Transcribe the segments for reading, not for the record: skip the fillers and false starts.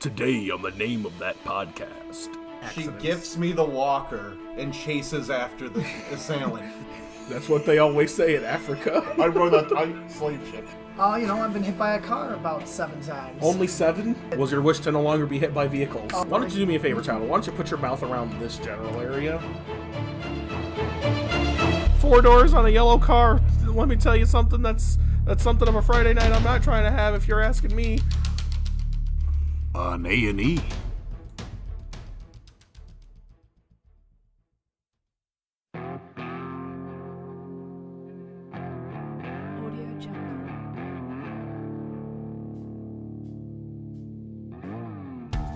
Today on the name of that podcast. She gifts me the walker and chases after the assailant. That's what they always say in Africa. I run a tight slave ship. I've been hit by a car about 7 times. Only 7? Was your wish to no longer be hit by vehicles? Why don't you do me a favor, Tyler? Why don't you put your mouth around this general area? 4 doors on a yellow car. Let me tell you something. That's something of a Friday night I'm not trying to have if you're asking me. On A&E.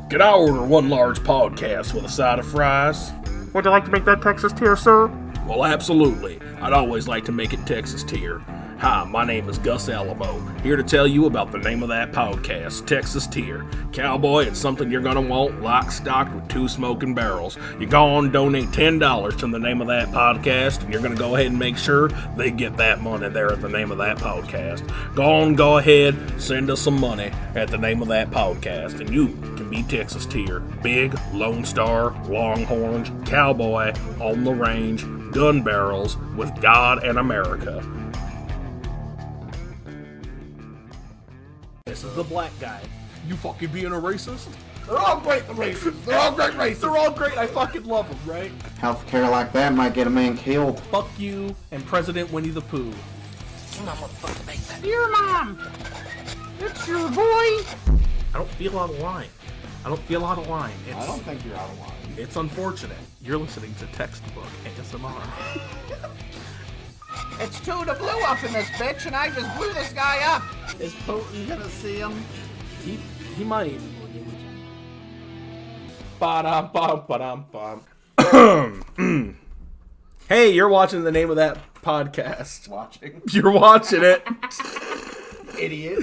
Can I order 1 large podcast with a side of fries? Would you like to make that Texas tier, sir? Well, absolutely. I'd always like to make it Texas tier. Hi, my name is Gus Alamo, here to tell you about the name of that podcast, Texas Tier. Cowboy, it's something you're gonna want, lock stocked with 2 smoking barrels. You go on, donate $10 to the name of that podcast, and you're gonna go ahead and make sure they get that money there at the name of that podcast. Go ahead, send us some money at the name of that podcast, and you can be Texas Tier. Big, Lone Star, Longhorns, Cowboy, on the range, gun barrels, with God and America. This is the black guy. You fucking being a racist? They're all great, the racists. They're all great racists. They're all great. I fucking love them, right? Healthcare like that might get a man killed. Fuck you and President Winnie the Pooh. Dear Mom! It's your boy! I don't feel out of line. I don't think you're out of line. It's unfortunate. You're listening to Textbook ASMR. It's 2 to blue up in this bitch, and I just blew this guy up. Is Putin gonna see him? He might. Ba-dum-bum. Hey, you're watching the name of that podcast. Watching. You're watching it. Idiot.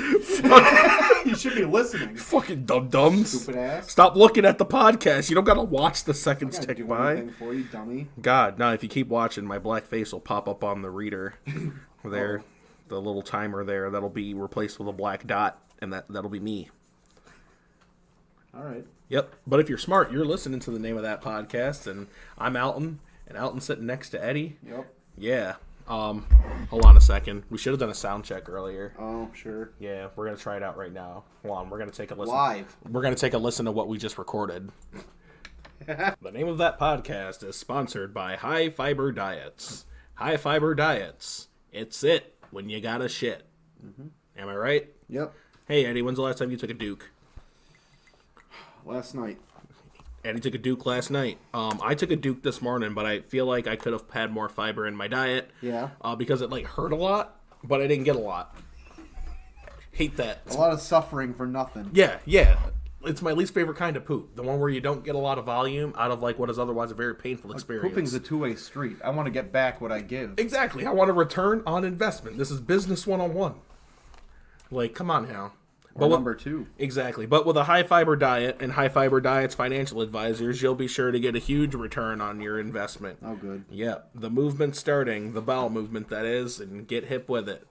You should be listening. Fucking dum-dums. Stupid ass. Stop looking at the podcast. You don't gotta watch the seconds I gotta tick do by. anything for you, dummy. God, now if you keep watching, my black face will pop up on the reader. There. The little timer there. That'll be replaced with a black dot, and that'll be me. Alright. Yep. But if you're smart, you're listening to the name of that podcast, and I'm Alton, and Alton's sitting next to Eddie. Yep. Yeah. Hold on a second. We should have done a sound check earlier. Oh, sure. Yeah, we're gonna try it out right now. Hold on, we're gonna take a listen. Live. We're gonna take a listen to what we just recorded. The name of that podcast is sponsored by High Fiber Diets. High Fiber Diets. It's it when you gotta shit. Mm-hmm. Am I right? Yep. Hey Eddie, when's the last time you took a Duke? Last night. Eddie took a Duke last night. I took a Duke this morning, but I feel like I could have had more fiber in my diet. Yeah. Because it hurt a lot, but I didn't get a lot. Hate that. A lot of suffering for nothing. Yeah. It's my least favorite kind of poop. The one where you don't get a lot of volume out of what is otherwise a very painful experience. Pooping's a two-way street. I want to get back what I give. Exactly. I want a return on investment. This is business 101. Come on now. Or number 2. Exactly. But with a high fiber diet and High Fiber Diet's financial advisors, you'll be sure to get a huge return on your investment. Oh, good. Yeah. The movement's starting. The bowel movement, that is. And get hip with it.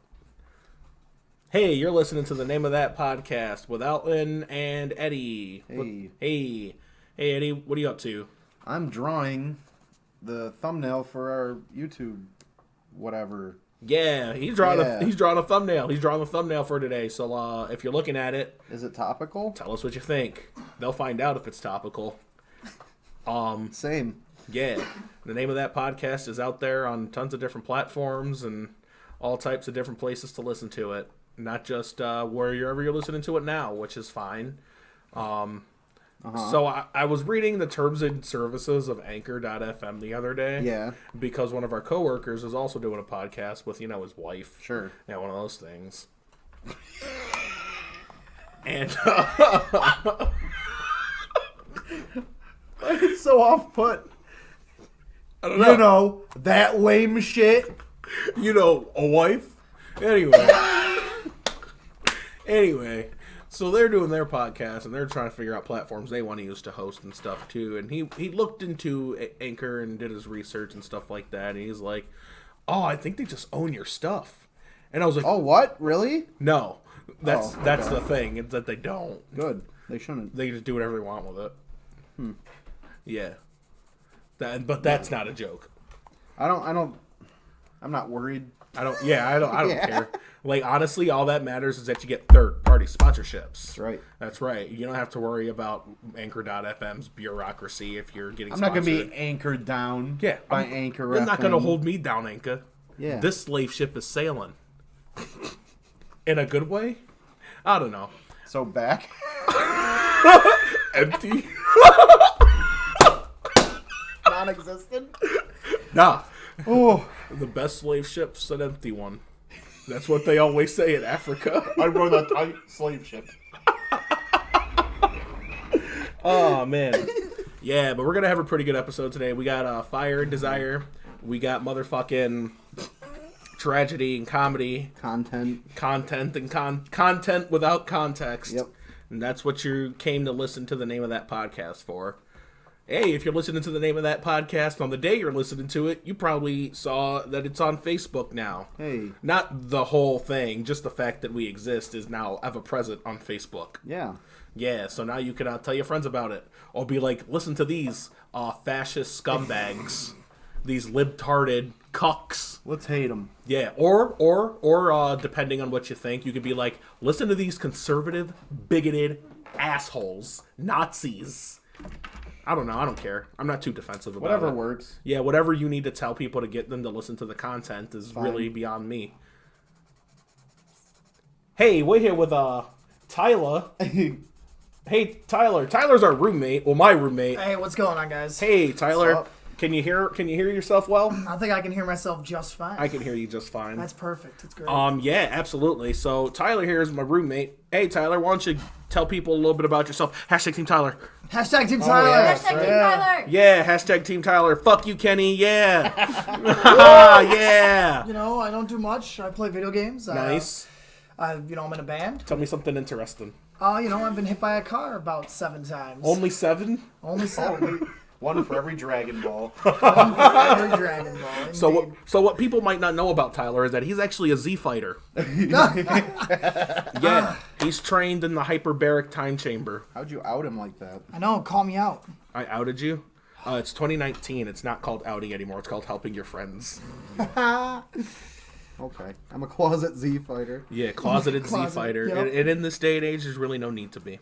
Hey, you're listening to the name of that podcast with Alton and Eddie. Hey. Hey, Eddie, what are you up to? I'm drawing the thumbnail for our YouTube whatever. Yeah, he's drawing a thumbnail. He's drawing a thumbnail for today. So if you're looking at it, is it topical? Tell us what you think. They'll find out if it's topical. Same. Yeah. The name of that podcast is out there on tons of different platforms and all types of different places to listen to it. Not just wherever you're listening to it now, which is fine. So I was reading the terms and services of Anchor.fm the other day. Yeah. Because one of our coworkers is also doing a podcast with, his wife. Sure. Yeah, one of those things. And it's so off-put. I don't know. You know, that lame shit. A wife? Anyway, so they're doing their podcast, and they're trying to figure out platforms they want to use to host and stuff, too. And he looked into Anchor and did his research and stuff like that, and he's like, oh, I think they just own your stuff. And I was like... Oh, what? Really? No. That's the thing, is that they don't. Good. They shouldn't. They just do whatever they want with it. Yeah. But that's not a joke. I'm not worried. I don't care. Like, honestly, all that matters is that you get third-party sponsorships. That's right. That's right. You don't have to worry about Anchor.fm's bureaucracy if you're getting I'm not sponsored. going to be anchored down Yeah, by Anchor. You're not going to FM. hold me down, Anchor. Yeah. This slave ship is sailing. In a good way? I don't know. So back. Empty? Non-existent. Nah. Oh. The best slave ship's an empty one. That's what they always say in Africa. I run a tight slave ship. Oh, man. Yeah, but we're going to have a pretty good episode today. We got Fire and Desire. We got motherfucking tragedy and comedy. Content And content without context. Yep. And that's what you came to listen to the name of that podcast for. Hey, if you're listening to the name of that podcast on the day you're listening to it, you probably saw that it's on Facebook now. Hey. Not the whole thing, just the fact that we exist is now ever present on Facebook. Yeah. Yeah, so now you can tell your friends about it. Or be like, listen to these fascist scumbags. These libtarded cucks. Let's hate them. Yeah, or depending on what you think, you could be like, listen to these conservative, bigoted assholes, Nazis. I don't know. I don't care. I'm not too defensive about Whatever it. works. Yeah, whatever you need to tell people to get them to listen to the content is really beyond me. Hey, we're here with Tyler. Hey, Tyler. Tyler's our roommate. Well, my roommate. Hey, what's going on, guys? Hey, Tyler. What's up? Can you hear yourself well? I think I can hear myself just fine. I can hear you just fine. That's perfect. It's great. Yeah, absolutely. So Tyler here is my roommate. Hey, Tyler, why don't you tell people a little bit about yourself? Hashtag Team Tyler. Hashtag Team Tyler. yeah. Hashtag Team Tyler. Yeah, hashtag Team Tyler. Fuck you, Kenny. Yeah. Yeah. You know, I don't do much. I play video games. Nice. I'm in a band. Tell me something interesting. I've been hit by a car about 7 times. Only 7? Only 7. One for every Dragon Ball. One for every Dragon Ball. So what people might not know about Tyler is that he's actually a Z fighter. Yeah, he's trained in the hyperbaric time chamber. How'd you out him like that? I know. Call me out. I outed you. It's 2019. It's not called outing anymore. It's called helping your friends. Okay. I'm a closet Z fighter. Yeah, closeted Z Closet, fighter. yep. And in this day and age, there's really no need to be.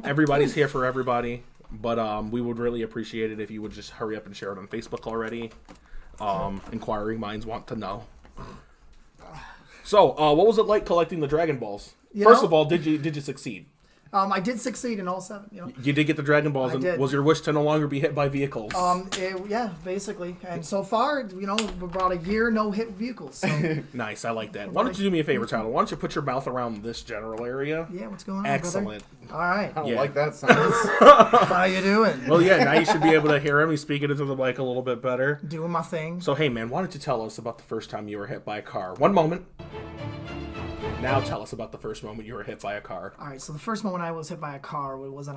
Everybody's here for everybody. But we would really appreciate it if you would just hurry up and share it on Facebook already. Inquiring minds want to know. So, what was it like collecting the Dragon Balls? First of all, did you succeed? I did succeed in all 7. You did get the Dragon Balls, I and did. was your wish to no longer be hit by vehicles? Yeah, basically. And so far, about a year no hit vehicles. So. Nice, I like that. Why don't you do me a favor, Tyler? Why don't you put your mouth around this general area? Yeah, what's going on, Excellent. brother? All right. I don't Yeah. like that sound. How you doing? Well, yeah, now you should be able to hear him. He's speaking into the mic a little bit better. Doing my thing. So, hey, man, why don't you tell us about the first time you were hit by a car? One moment. Now tell us about the first moment you were hit by a car. All right, so the first moment I was hit by a car was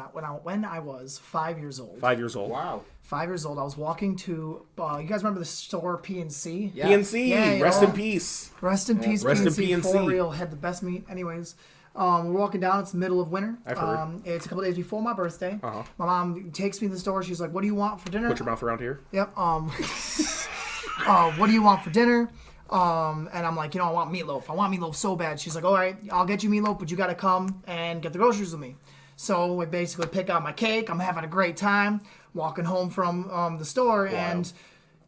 when I was 5 years old. 5 years old. Wow. 5 years old. I was walking to. You guys remember the store PNC? Yeah. PNC, Yeah, rest yeah. in peace. Rest in peace, Rest in PNC. PNC. For real, had the best meat. Anyways, we're walking down. It's the middle of winter. I've heard. It's a couple days before my birthday. Uh-huh. My mom takes me to the store. She's like, "What do you want for dinner?" Put your mouth around here. Yep. What do you want for dinner? And I'm like, I want meatloaf. I want meatloaf so bad. She's like, all right, I'll get you meatloaf, but you got to come and get the groceries with me. So we basically pick out my cake. I'm having a great time walking home from the store, and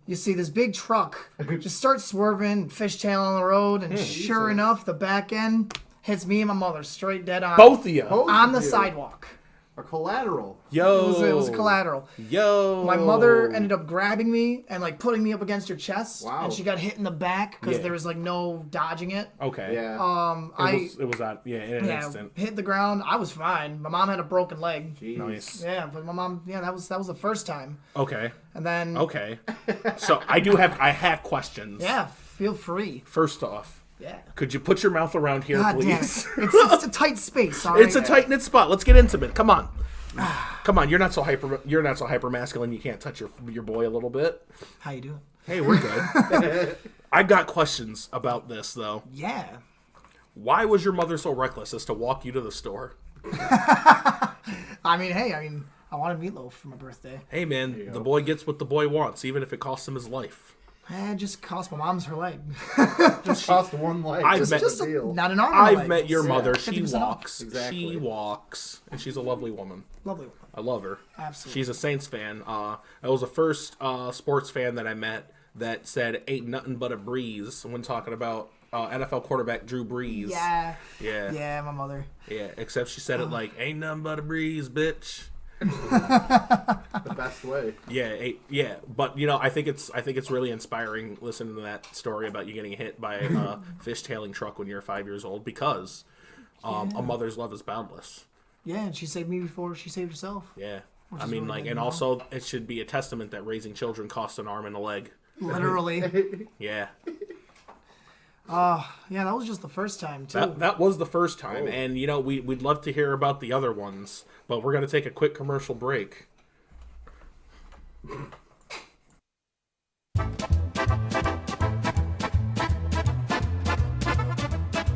you see this big truck just start swerving, fishtail on the road, and sure enough, the back end hits me and my mother straight dead on. Both of you. On the sidewalk. A collateral. Yo. It was collateral. Yo. My mother ended up grabbing me and putting me up against her chest, Wow. and she got hit in the back because Yeah. there was no dodging it. Okay. Yeah. It was that. Yeah, in an instant. Hit the ground. I was fine. My mom had a broken leg. Jeez. Nice. Yeah, but my mom. Yeah, that was the first time. Okay. And then. Okay. So I have questions. Yeah, feel free. First off, Yeah. could you put your mouth around here, God damn it. please? It's a tight space. All right? It's a tight knit spot. Let's get intimate. Come on. Come on. You're not so hyper masculine. You can't touch your boy a little bit. How you doing? Hey, we're good. I got questions about this though. Yeah. Why was your mother so reckless as to walk you to the store? I mean, hey, I wanted meatloaf for my birthday. Hey, man, the boy gets what the boy wants, even if it costs him his life. It just cost my mom's her leg. Just cost one leg. I've Just met- a deal. Not an arm. and a I've leg. met your mother. 50% She off. walks. Exactly. She walks. And she's a lovely woman. Lovely. I love her. Absolutely. She's a Saints fan. I was the first sports fan that I met that said ain't nothing but a breeze when talking about NFL quarterback Drew Brees. Yeah. Yeah. Yeah, my mother. Yeah, except she said it like, ain't nothing but a breeze, bitch. The best way. Yeah, but you know, I think it's really inspiring listening to that story about you getting hit by a fishtailing truck when you're 5 years old because a mother's love is boundless. Yeah, and she saved me before she saved herself. Yeah, Which I is mean, really like, good, and you know? also it should be a testament that raising children costs an arm and a leg. Literally. Yeah, Yeah, that was just the first time, too. that was the first time, and you know, we'd love to hear about the other ones, but we're gonna take a quick commercial break.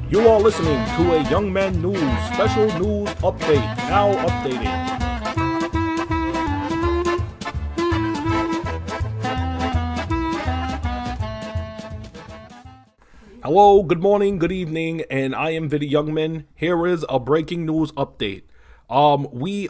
You are listening to a Young Man News special news update. Now updating. Hello, good morning, good evening, and I am Vinny Youngman. Here is a breaking news update. We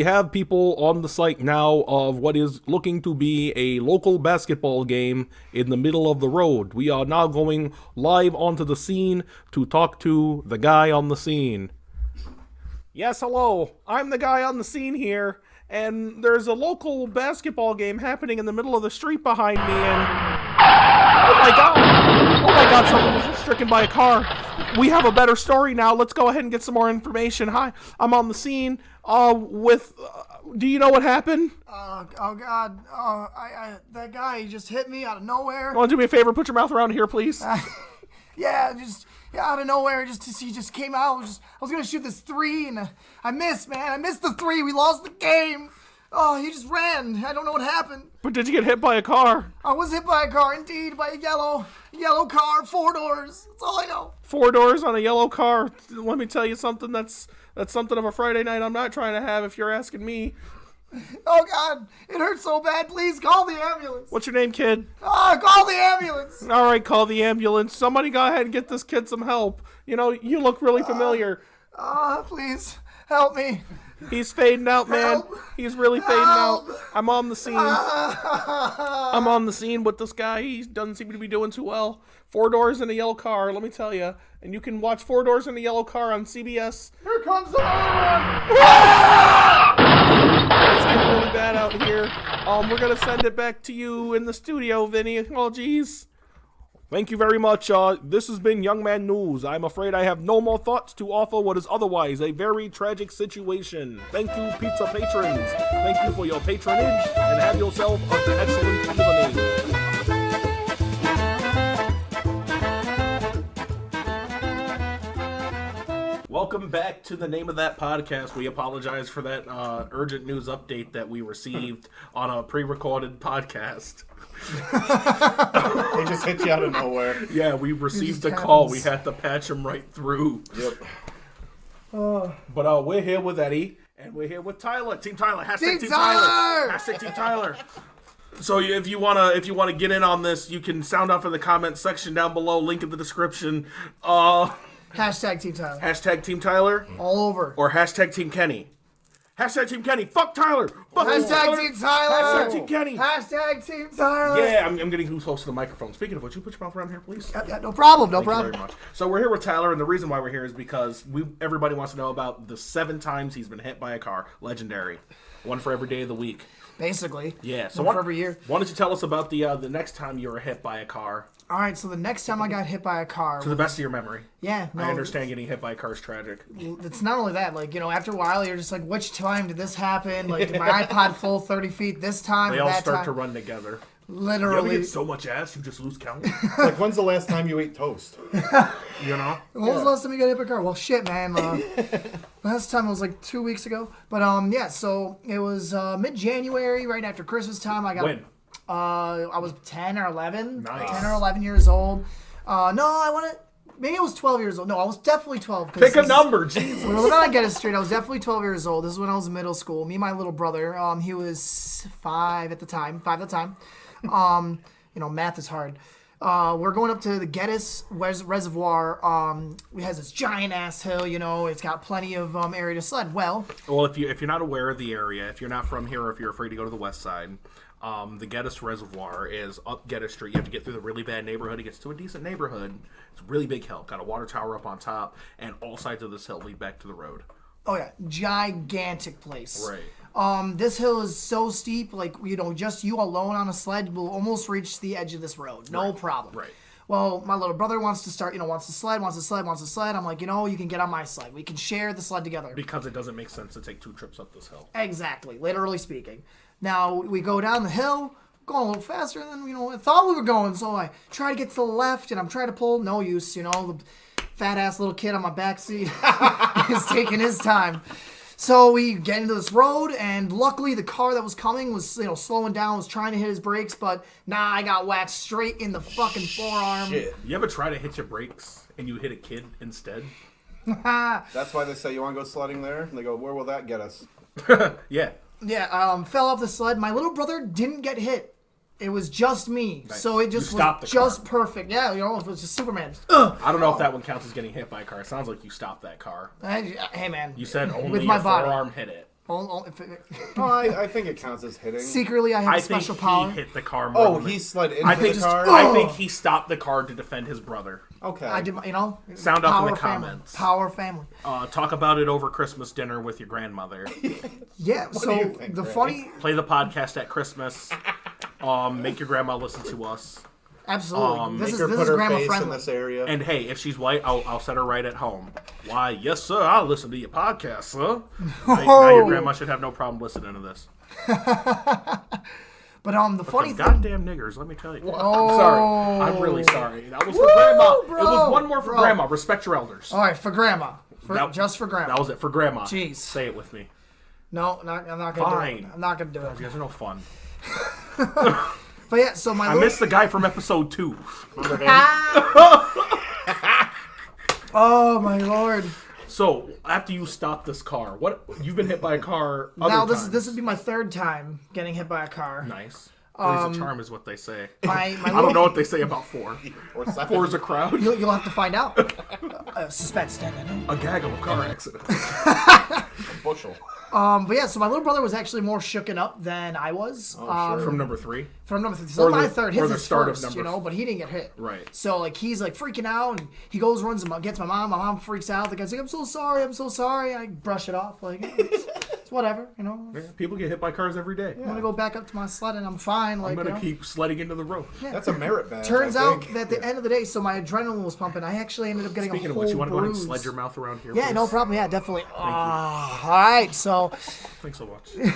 have people on the site now of what is looking to be a local basketball game in the middle of the road. We are now going live onto the scene to talk to the guy on the scene. Yes, hello. I'm the guy on the scene here, and there's a local basketball game happening in the middle of the street behind me, and oh my god, someone was stricken by a car. We have a better story now. Let's go ahead and get some more information. Hi, I'm on the scene do you know what happened? Oh God. That guy, he just hit me out of nowhere. Want to do me a favor? Put your mouth around here, please. Yeah, out of nowhere, he just came out. I was gonna shoot this three, and I missed, man. I missed the three. We lost the game. Oh, he just ran. I don't know what happened. But did you get hit by a car? I was hit by a car, indeed, by a yellow car, 4 doors. That's all I know. 4 doors on a yellow car. Let me tell you something. That's something of a Friday night I'm not trying to have if you're asking me. Oh, God, it hurts so bad. Please call the ambulance. What's your name, kid? Call the ambulance. All right, call the ambulance. Somebody go ahead and get this kid some help. You know, you look really familiar. Please, help me. He's fading out, man. Help. He's really fading Help. out. I'm on the scene. I'm on the scene with this guy. He doesn't seem to be doing too well. 4 doors in a yellow car, let me tell you. And you can watch 4 doors in a yellow car on CBS. Here comes the one! It's getting really bad out here. We're gonna send it back to you in the studio, Vinny. Oh, jeez. Thank you very much. This has been Young Man News. I'm afraid I have no more thoughts to offer what is otherwise a very tragic situation. Thank you, pizza patrons. Thank you for your patronage, and have yourself an excellent evening. Welcome back to the Name of That podcast. We apologize for that urgent news update that we received on a pre-recorded podcast. They just hit you out of nowhere. Yeah, we received a just call. happens. We had to patch him right through. Yep. But we're here with Eddie, and we're here with Tyler. Team Tyler. Hashtag Team Tyler. Tyler! Hashtag Team Tyler. So if you wanna get in on this, you can sound off in the comments section down below. Link in the description. Hashtag Team Tyler. Hashtag Team Tyler All over. or hashtag Team Kenny. Hashtag Team Kenny. Fuck Tyler. Fuck Hashtag Team Tyler. Hashtag Team Kenny. Hashtag Team Tyler. Yeah, I'm getting who's hosting the microphone. Speaking of which, you put your mouth around here, please. Yeah, no problem. No Thank you problem. very much. So we're here with Tyler, and the reason why we're here is because everybody wants to know about the 7 times he's been hit by a car. Legendary. One for every day of the week. Basically. Yeah. So One for every year. Why don't you tell us about the next time you were hit by a car? All right, so the next time I got hit by a car, To the best of your memory. yeah, no, I understand getting hit by a car is tragic. It's not only that, like, you know, after a while, you're just like, which time did this happen? Like, did my iPod fall 30 feet this time? They or all that start time? to run together. You ever Literally. get so much ass you just lose count? Like, when's the last time you ate toast? You know? When was the last time you got hit by a car? Well, shit, man. Last time was like 2 weeks ago. But yeah, so it was mid-January, right after Christmas time. I got. When? I was 10 or 11. Nice. 10 or 11 years old. No, I want to. maybe I was 12 years old. No, I was definitely 12. Pick a number, Jesus. Well, we gotta get it straight. I was definitely 12 years old. This is when I was in middle school. Me and my little brother, he was 5 at the time. Math is hard. We're going up to the Geddes Reservoir. It has this giant ass hill, it's got plenty of area to sled. Well, if you're not aware of the area, if you're not from here, or if you're afraid to go to the west side, the Geddes Reservoir is up Geddes Street. You have to get through the really bad neighborhood. It gets to a decent neighborhood. It's a really big hill. Got a water tower up on top, and all sides of this hill lead back to the road. Oh yeah, gigantic place. Right. This hill is so steep, just you alone on a sled will almost reach the edge of this road. No problem. Right. Well, my little brother wants to start, wants to sled. I'm like, you can get on my sled. We can share the sled together. Because it doesn't make sense to take 2 trips up this hill. Exactly, literally speaking. Now, we go down the hill, going a little faster than, I thought we were going. So I try to get to the left, and I'm trying to pull. No use, the fat-ass little kid on my backseat is taking his time. So we get into this road, and luckily the car that was coming was, slowing down, was trying to hit his brakes, but I got whacked straight in the fucking forearm. Shit. You ever try to hit your brakes and you hit a kid instead? That's why they say you want to go sledding there. And they go, where will that get us? Yeah. Yeah, fell off the sled. My little brother didn't get hit. It was just me. Nice. So it just was just perfect. Yeah, it was just Superman. I don't know if that one counts as getting hit by a car. It sounds like you stopped that car. Hey, man. You said only with your my body. forearm hit it. I think it counts as hitting. Secretly, I have a special power. He hit the car more he slid into the car? I think he stopped the car to defend his brother. Okay. I did, Sound off in the family. comments. Power family. Talk about it over Christmas dinner with your grandmother. Yeah, do so you think, the Ray? funny... Play the podcast at Christmas. Make your grandma listen to us. Absolutely. Make This her is put her grandma face in friendly. this area. And hey, if she's white, I'll set her right at home. Why, yes, sir, I'll listen to your podcast, sir. Now your grandma should have no problem listening to this. But the funny Them thing... goddamn niggers, let me tell you. I'm sorry. I'm really sorry. That was for grandma. bro, It was one more for bro. grandma. Respect your elders. All right, for grandma. Just for grandma. That was it for grandma. Jeez. Say it with me. No, I'm not going to do Fine. it. I'm not going to do it. You guys are no fun. But yeah, so my I missed the guy from episode 2. Oh, my Lord. So, after you stop this car, you've been hit by a car other Now, times. this would be my 3rd time getting hit by a car. Nice. Three's a charm is what they say. I My don't know what they say about 4. Or 7. 4 is a crowd. You'll have to find out. Suspense. A gaggle of car accidents. Bushel. But yeah, so my little brother was actually more shooken up than I was. From number 3. From number 3. So Or my the- 3rd, or his the is start of 1st, number but he didn't get hit. Right. So he's freaking out, and he goes, runs, and gets my mom. My mom freaks out. The guy's like, I'm so sorry. I brush it off. It's whatever, Yeah, people get hit by cars every day. I'm going to go back up to my sled, and I'm fine. I'm going to keep sledding into the road. That's a merit badge. Turns I out think. that at the end of the day, so my adrenaline was pumping. I actually ended up getting Speaking a of whole which, you want to go ahead and bruise. sled your mouth around here, Yeah, please? no problem. Yeah, definitely. All right, so Thanks so much. yeah,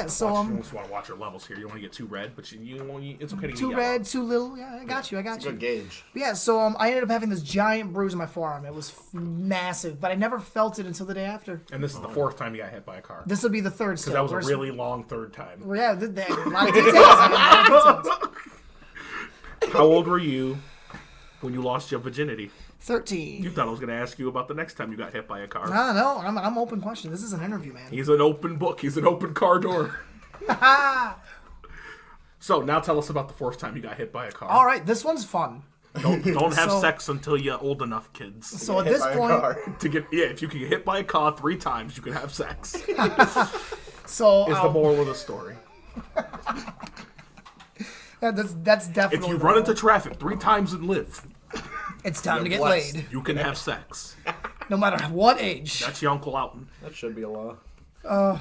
so You just want to watch your levels here. You don't want to get too red, but it's okay to get too yellow. red, too little. Yeah, I got you. Good gauge. But yeah, so I ended up having this giant bruise on my forearm. It was massive, but I never felt it until the day after. And this is the 4th time you got hit by a car. This will be the 3rd step. That was a really long 3rd time. Well, yeah, a lot of details. Man, a lot of details. How old were you when you lost your virginity? 13. You thought I was going to ask you about the next time you got hit by a car. No, I'm open question. This is an interview, man. He's an open book. He's an open car door. So now tell us about the 4th time you got hit by a car. All right, this one's fun. Don't have So- sex until you're old enough, kids. So at Hit this by a point, car. If you can get hit by a car 3 times, you can have sex. so Is the moral of the story. that's definitely. If you run into traffic 3 times and live, it's time to get blessed. laid, you can have sex. no matter what age. That's your Uncle Alton. That should be a law.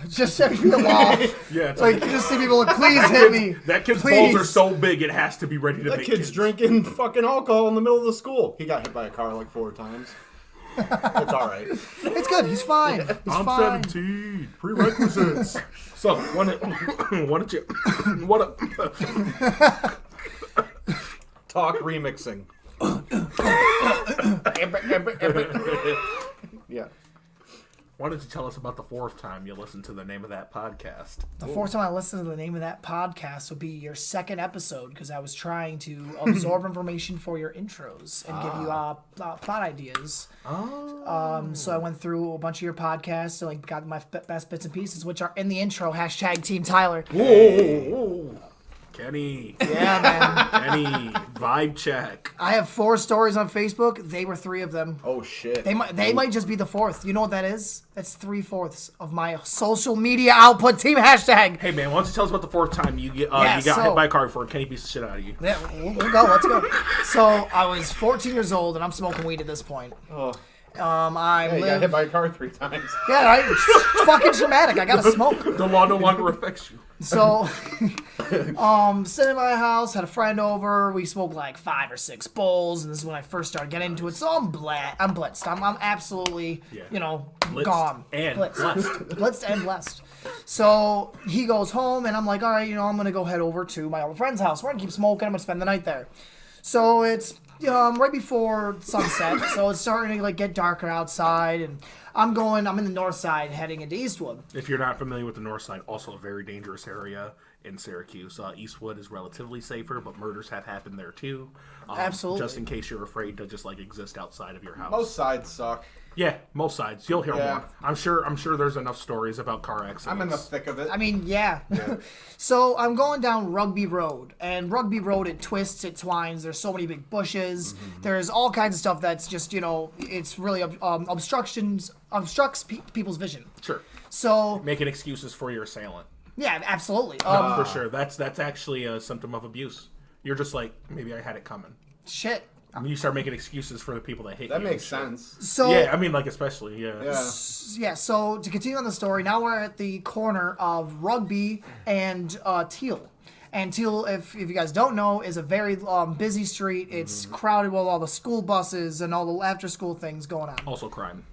Just to be a law. Yeah, it's Like, just see people like, please hit me. that kid's Please. balls are so big it has to be ready to That make kid's kids. drinking fucking alcohol in the middle of the school. He got hit by a car like 4 times. It's all right. It's good. He's fine. He's I'm fine. 17. Prerequisites. So, what Talk remixing. Yeah. Why don't you tell us about the fourth time you listened to the name of that podcast? The fourth time I listened to the name of that podcast would be your second episode, because I was trying to absorb information for your intros and give you plot ideas. So I went through a bunch of your podcasts and like got my best bits and pieces, which are in the intro. # Team Tyler. Whoa. Kenny. Yeah, man. Kenny. Vibe check. I have 4 stories on Facebook. They were 3 of them. Oh shit. They might just be the 4th. You know what that is? That's 3/4 of my social media output. Team #. Hey man, why don't you tell us about the fourth time you hit by a car before Kenny beats the shit out of you? Yeah, we'll go. Let's go. So I was 14 years old and I'm smoking weed at this point. Oh. I You got hit by a car 3 times. Yeah, right. It's fucking traumatic. I gotta smoke. The law no longer affects you. So, sitting in my house, had a friend over. We smoked like 5 or 6 bowls, and this is when I first started getting into it. So I'm blitzed. I'm absolutely, Blitzed gone. And blessed. blessed. Blitzed and blessed. So he goes home, and I'm like, all right, I'm gonna go head over to my old friend's house. We're gonna keep smoking. I'm gonna spend the night there. So it's right before sunset, so it's starting to like get darker outside, and I'm in the north side heading into Eastwood. If you're not familiar with the north side, also a very dangerous area in Syracuse. Eastwood is relatively safer, but murders have happened there too. Absolutely. Just in case you're afraid to just like exist outside of your house. Most sides suck. Yeah, most sides. You'll hear Yeah. more. I'm sure there's enough stories about car accidents. I'm in the thick of it. I mean, yeah. So I'm going down Rugby Road, and Rugby Road, it twists, it twines. There's so many big bushes. There's all kinds of stuff that's just, it's really obstructs people's vision. Sure. So Making excuses for your assailant. yeah, absolutely. For sure. That's actually a symptom of abuse. You're just like, maybe I had it coming. Shit. You start making excuses for the people that hate you. that makes and shit. sense. So Yeah, I mean, like, especially, yeah. Yeah. So to continue on the story, now we're at the corner of Rugby and Teal. And Teal, if you guys don't know, is a very busy street. It's crowded with all the school buses and all the after-school things going on. Also crime.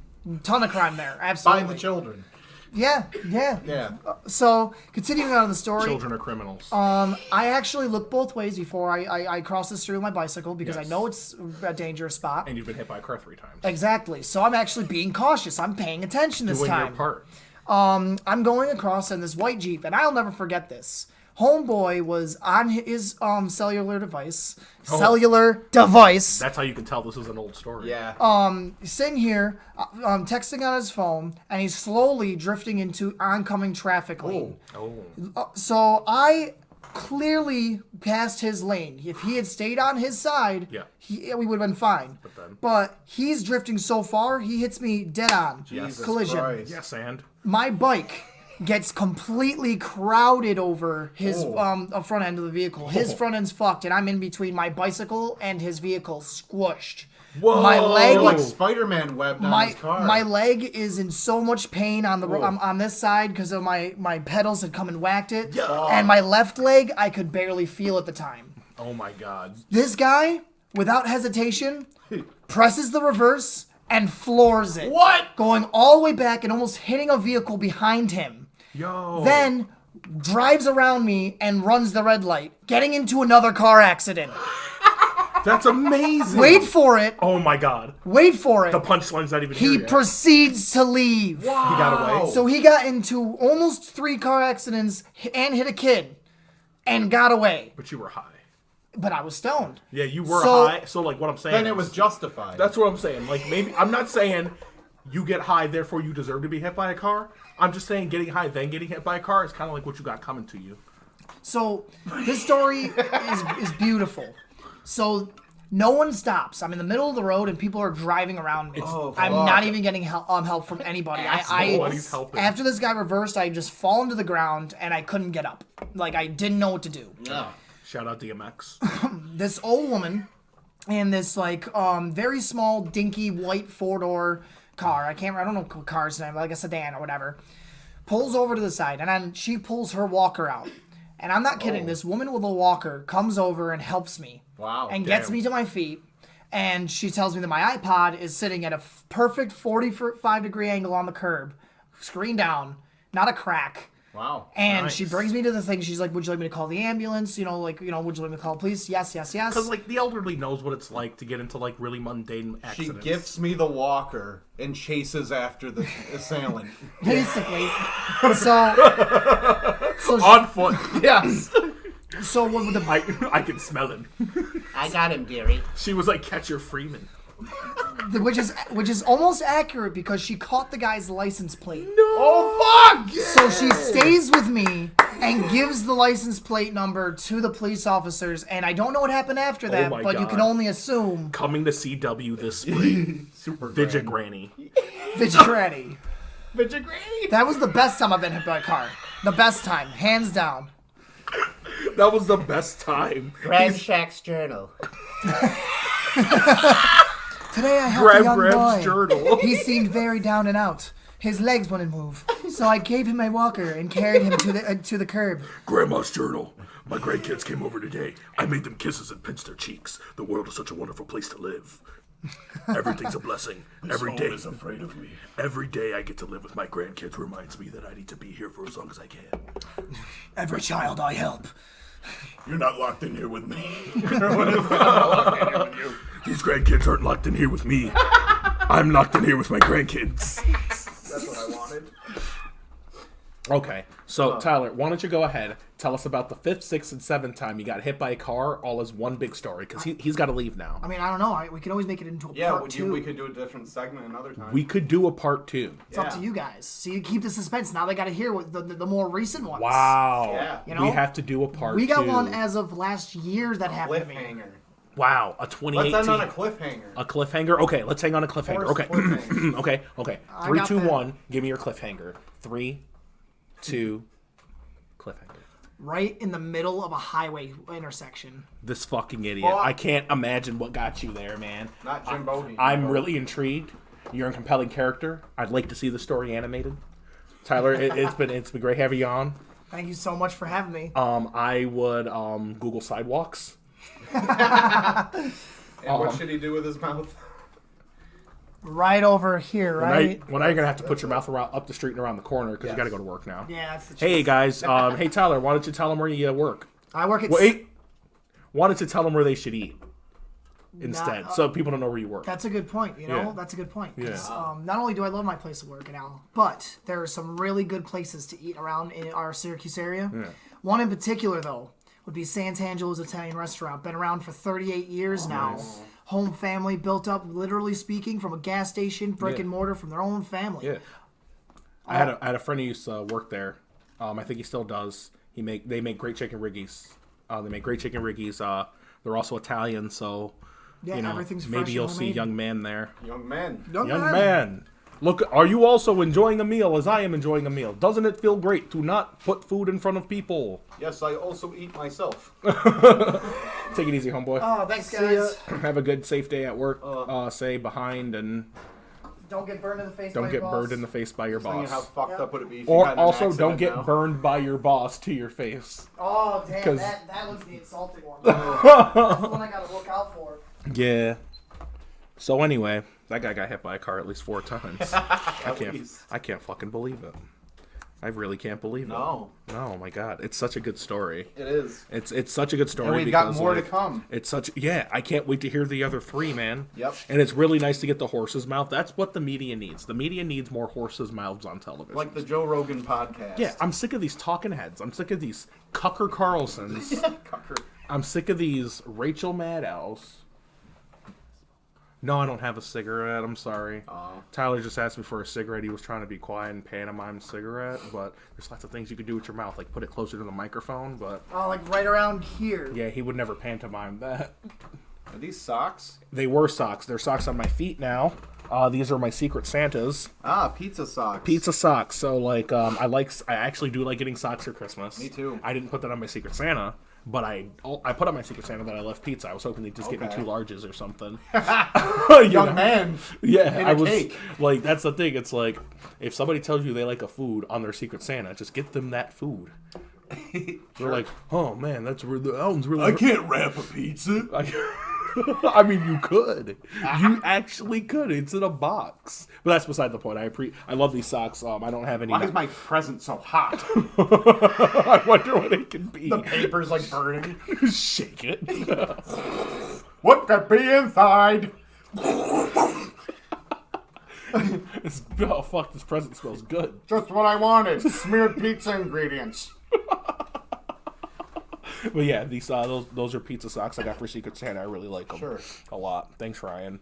Ton of crime there, absolutely. Find the children. Yeah. Yeah. So continuing on the story, Children are criminals. I actually look both ways before I cross the street with my bicycle because I Yes. know it's a dangerous spot. And you've been hit by a car 3 times. Exactly. So I'm actually being cautious. I'm paying attention this Doing time. your part. I'm going across in this white Jeep, and I'll never forget this. Homeboy was on his cellular device. That's how you can tell this is an old story. Yeah. Sitting here, texting on his phone, and he's slowly drifting into oncoming traffic lane. Oh. So I clearly passed his lane. If he had stayed on his side, we would have been fine. But he's drifting so far, he hits me dead on. Jesus Collision. Christ. Yes, and? My bike gets completely crowded over his front end of the vehicle. His front end's fucked, and I'm in between my bicycle and his vehicle, squished. Whoa! My leg, Like Spider-Man webbed on his car. my leg is in so much pain on the on this side because of my pedals had come and whacked it, and my left leg I could barely feel at the time. Oh my god. This guy, without hesitation, presses the reverse and floors it. What? Going all the way back and almost hitting a vehicle behind him. Yo. Then drives around me and runs the red light, getting into another car accident. That's amazing. Wait for it. Oh my god. Wait for it. The punchline's not even He here yet. proceeds to leave. He got away. So he got into almost 3 car accidents and hit a kid and got away. But you were high. But I was stoned. Yeah, you were So- high. So like what I'm saying Then it was justified. That's what I'm saying. Like maybe I'm not saying you get high, therefore you deserve to be hit by a car. I'm just saying getting high, then getting hit by a car is kind of like what you got coming to you. So this story is beautiful. So no one stops. I'm in the middle of the road and people are driving around me. Oh, I'm fuck. not even getting help from anybody. Nobody's helping. After this guy reversed, I just fall into the ground and I couldn't get up. Like I didn't know what to do. Yeah. Shout out DMX. This old woman in this like very small dinky white 4-door car. I don't know what car's name, like a sedan or whatever. Pulls over to the side and then she pulls her walker out. And I'm not kidding. This woman with a walker comes over and helps me. Wow. And gets me to my feet. And she tells me that my iPod is sitting at a perfect 45-degree angle on the curb. Screen down. Not a crack. Wow. And she brings me to the thing. She's like, would you like me to call the ambulance? Would you like me to call the police? Yes. Because, like, the elderly knows what it's like to get into, like, really mundane accidents. She gifts me the walker and chases after the assailant. Basically. So On foot. Yes. So what would the... I can smell him. I got him, dearie. She was like Catcher Freeman. Which is almost accurate because she caught the guy's license plate. No. Oh, fuck! So she stays with me and gives the license plate number to the police officers, and I don't know what happened after that, my but you God. can only assume. Coming to CW this spring. Super Vidya Granny. Vigilante. Vigilante. That was the best time I've been hit by a car. The best time, hands down. That was the best time. Grab Shack's journal. Today I helped Grab a young Grab's boy. journal. He seemed very down and out. His legs wouldn't move, so I gave him my walker and carried him to the curb. Grandma's journal. My grandkids came over today. I made them kisses and pinched their cheeks. The world is such a wonderful place to live. Everything's a blessing. Every day is afraid of me. Every day I get to live with my grandkids reminds me that I need to be here for as long as I can. Every child I help. You're not locked in here with me. These grandkids aren't locked in here with me. I'm locked in here with my grandkids. That's what I wanted. Okay, so Tyler, why don't you go ahead, tell us about the 5th, 6th, and 7th time you got hit by a car, all as one big story, because he's got to leave now. I mean, I don't know. We could always make it into a Yeah, part 2. we could do a different segment another time. We could do a part 2. It's up to you guys. So you keep the suspense. Now they got to hear what the more recent ones. Wow. Yeah. You know? We have to do a part 2. We got one as of last year that happened to me. Cliffhanger. Wow, a 2018. Let's end on a cliffhanger. A cliffhanger? Okay, let's hang on a cliffhanger. Forced Okay. cliffhanger. okay. I 3, got 2, that. 1. Give me your cliffhanger. 3, 2, cliffhanger. Right in the middle of a highway intersection. This fucking idiot. I can't imagine what got you there, man. Not Jim Bodie. I'm really intrigued. You're a compelling character. I'd like to see the story animated. Tyler, it's been great having you on. Thank you so much for having me. I would Google sidewalks. And what should he do with his mouth? Right over here, right? Well, now you're gonna have to put your mouth up the street and around the corner because you got to go to work now. Yeah, that's the truth. Hey guys, hey Tyler, why don't you tell them where you work? I work at... Wait, why don't you tell them where they should eat instead, so people don't know where you work? That's a good point, you know? Yeah. That's a good point. Yeah. 'Cause, not only do I love my place of work now, but there are some really good places to eat around in our Syracuse area. Yeah. One in particular, though, would be Sant'Angelo's Italian Restaurant. Been around for 38 years now. nice. Home family, built up, literally speaking, from a gas station, brick Yeah. and mortar, from their own family. Yeah. I had a friend who used to work there. I think he still does. They make great chicken riggies. They're also Italian, so Yeah, you know, everything's fresh maybe and you'll see homemade. young man there. Young men. Young Man, look, are you also enjoying a meal as I am enjoying a meal? Doesn't it feel great to not put food in front of people? Yes, I also eat myself. Take it easy, homeboy. Oh, thanks, guys. Have a good, safe day at work. Stay behind and Don't get burned in the face by don't your get boss. burned in the face by your Thinking how boss. fucked up would it be if you Or got in an also, don't accident get now? burned by your boss to your face. Oh, damn, 'Cause- that was the insulting one. That's the one I gotta look out for. Yeah. So anyway, that guy got hit by a car at least 4 times. I can't fucking believe it. I really can't believe it. No. No, my God, it's such a good story. It is. It's such a good story. And we've because, got more like, to come. It's such I can't wait to hear the other 3, man. Yep. And it's really nice to get the horse's mouth. That's what the media needs. The media needs more horses' mouths on television. Like the Joe Rogan podcast. Yeah, I'm sick of these talking heads. I'm sick of these Cucker Carlsons. Cucker. I'm sick of these Rachel Maddows. No, I don't have a cigarette. I'm sorry. Tyler just asked me for a cigarette. He was trying to be quiet and pantomime cigarette, but there's lots of things you could do with your mouth, like put it closer to the microphone, but Oh, like right around here. yeah, he would never pantomime that. Are these socks? They were socks. They're socks on my feet now. These are my Secret Santas. Ah, pizza socks. Pizza socks. So, like, I actually do like getting socks for Christmas. Me too. I didn't put that on my Secret Santa, but I put on my Secret Santa that I love pizza. I was hoping they'd just get me Okay. 2 larges or something. Young man. Yeah, In I a was cake. like, that's the thing. It's like, if somebody tells you they like a food on their Secret Santa, just get them that food. They're like, oh man, that sounds really. I can't wrap a pizza. I mean, you could. You actually could. It's in a box. But that's beside the point. I love these socks. I don't have any. Why is my present so hot? I wonder what it can be. The paper's like burning. Shake it. What could be inside? Oh, fuck. This present smells good. Just what I wanted. Smeared pizza ingredients. But yeah, these those are pizza socks I got for Secret Santa. I really like them. Sure. A lot. Thanks, Ryan.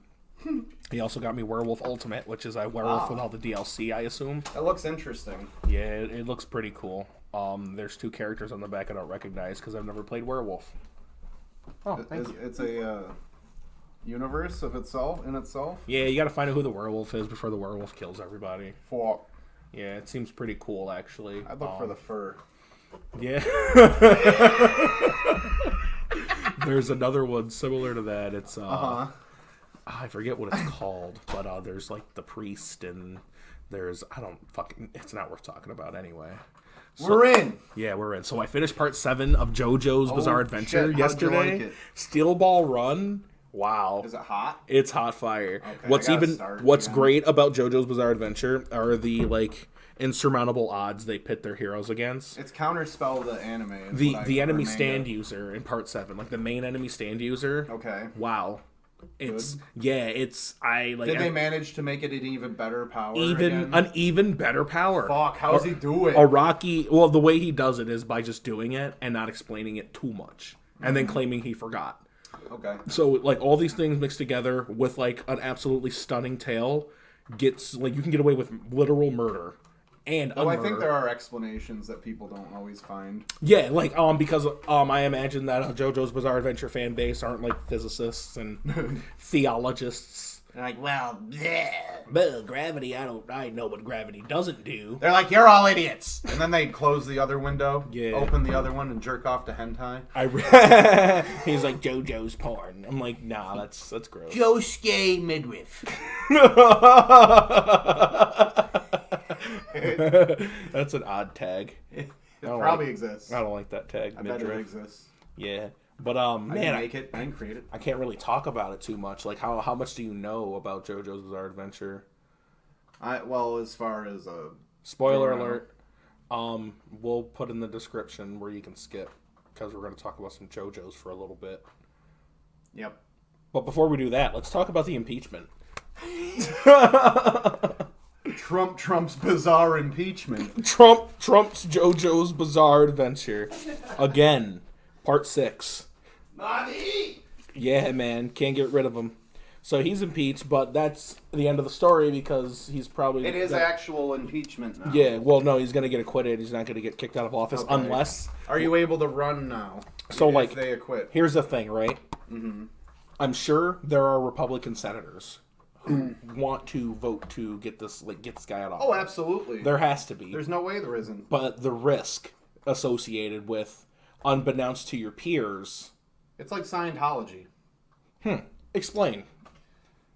He also got me Werewolf Ultimate, which is a werewolf with all the DLC, I assume. That looks interesting. Yeah, it looks pretty cool. There's 2 characters on the back I don't recognize because I've never played werewolf. Oh, thank you. It's a universe of itself, in itself? Yeah, you gotta find out who the werewolf is before the werewolf kills everybody. For Yeah, it seems pretty cool, actually. I'd look for the fur. Yeah. There's another one similar to that. It's I forget what it's called, but there's like the priest and there's it's not worth talking about anyway. So, we're in. Yeah, we're in. So I finished part 7 of JoJo's Bizarre Adventure shit. yesterday. How'd you like it? Steel Ball Run. Wow. Is it hot? It's hot fire. Okay, What's great about JoJo's Bizarre Adventure are the like insurmountable odds they pit their heroes against. It's counterspell the anime. The enemy stand user in part 7, like the main enemy stand user. Okay. Wow. It's Good. Did they manage to make it an even better power? an even better power. Fuck, how does he do it? The way he does it is by just doing it and not explaining it too much, and then claiming he forgot. Okay. So like all these things mixed together with like an absolutely stunning tale gets like you can get away with literal murder. And I think there are explanations that people don't always find. Yeah, like because I imagine that JoJo's Bizarre Adventure fan base aren't like physicists and theologists. They're like, well, bleh. Well, gravity, I know what gravity doesn't do. They're like, you're all idiots. And then they close the other window, Yeah. open the other one, and jerk off to hentai. He's like JoJo's porn. I'm like, nah, that's gross. Josuke midriff. That's an odd tag. It probably like, exists. I don't like that tag. I bet it exists. Yeah, but I man, didn't make it. I didn't create it. I can't really talk about it too much. Like, how much do you know about JoJo's Bizarre Adventure? As far as Spoiler Yeah. alert. We'll put in the description where you can skip because we're going to talk about some JoJo's for a little bit. Yep. But before we do that, let's talk about the impeachment. Trump's bizarre impeachment. Trump's JoJo's Bizarre Adventure. Again. Part 6. Mommy! Yeah, man. Can't get rid of him. So he's impeached, but that's the end of the story because he's probably... It is actual impeachment now. Yeah, well, no, he's going to get acquitted. He's not going to get kicked out of office unless... Are you able to run now? So, if like, they acquit. Here's the thing, right? Mm-hmm. I'm sure there are Republican senators who want to vote to get this guy out of office. Oh, absolutely. There has to be. There's no way there isn't. But the risk associated with, unbeknownst to your peers... It's like Scientology. Explain.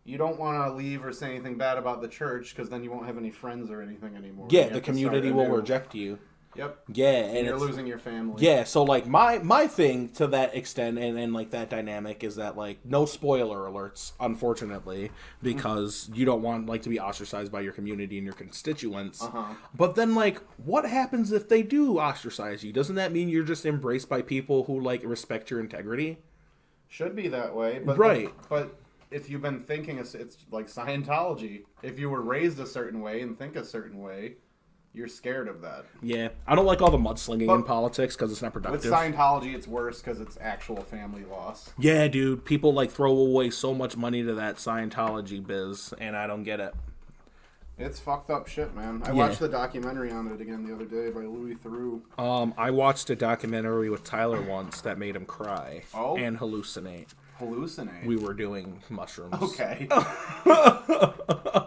You don't want to leave or say anything bad about the church because then you won't have any friends or anything anymore. Yeah, You the have to community start will anew. reject you. Yep. Yeah, And you're losing your family. Yeah, so like my thing to that extent and like that dynamic is that like no spoiler alerts, unfortunately, because you don't want like to be ostracized by your community and your constituents. But then like what happens if they do ostracize you? Doesn't that mean you're just embraced by people who like respect your integrity? Should be that way, but Right. But if you've been thinking, it's like Scientology. If you were raised a certain way and think a certain way, you're scared of that. Yeah, I don't like all the mudslinging in But politics because it's not With productive. Scientology, it's worse because it's actual family loss. Yeah, dude, people like throw away so much money to that Scientology biz, and I don't get it. It's fucked up shit, man. I Yeah. watched the documentary on it again the other day by Louis Theroux. I watched a documentary with Tyler once that made him cry and hallucinate. Hallucinate. We were doing mushrooms. Okay.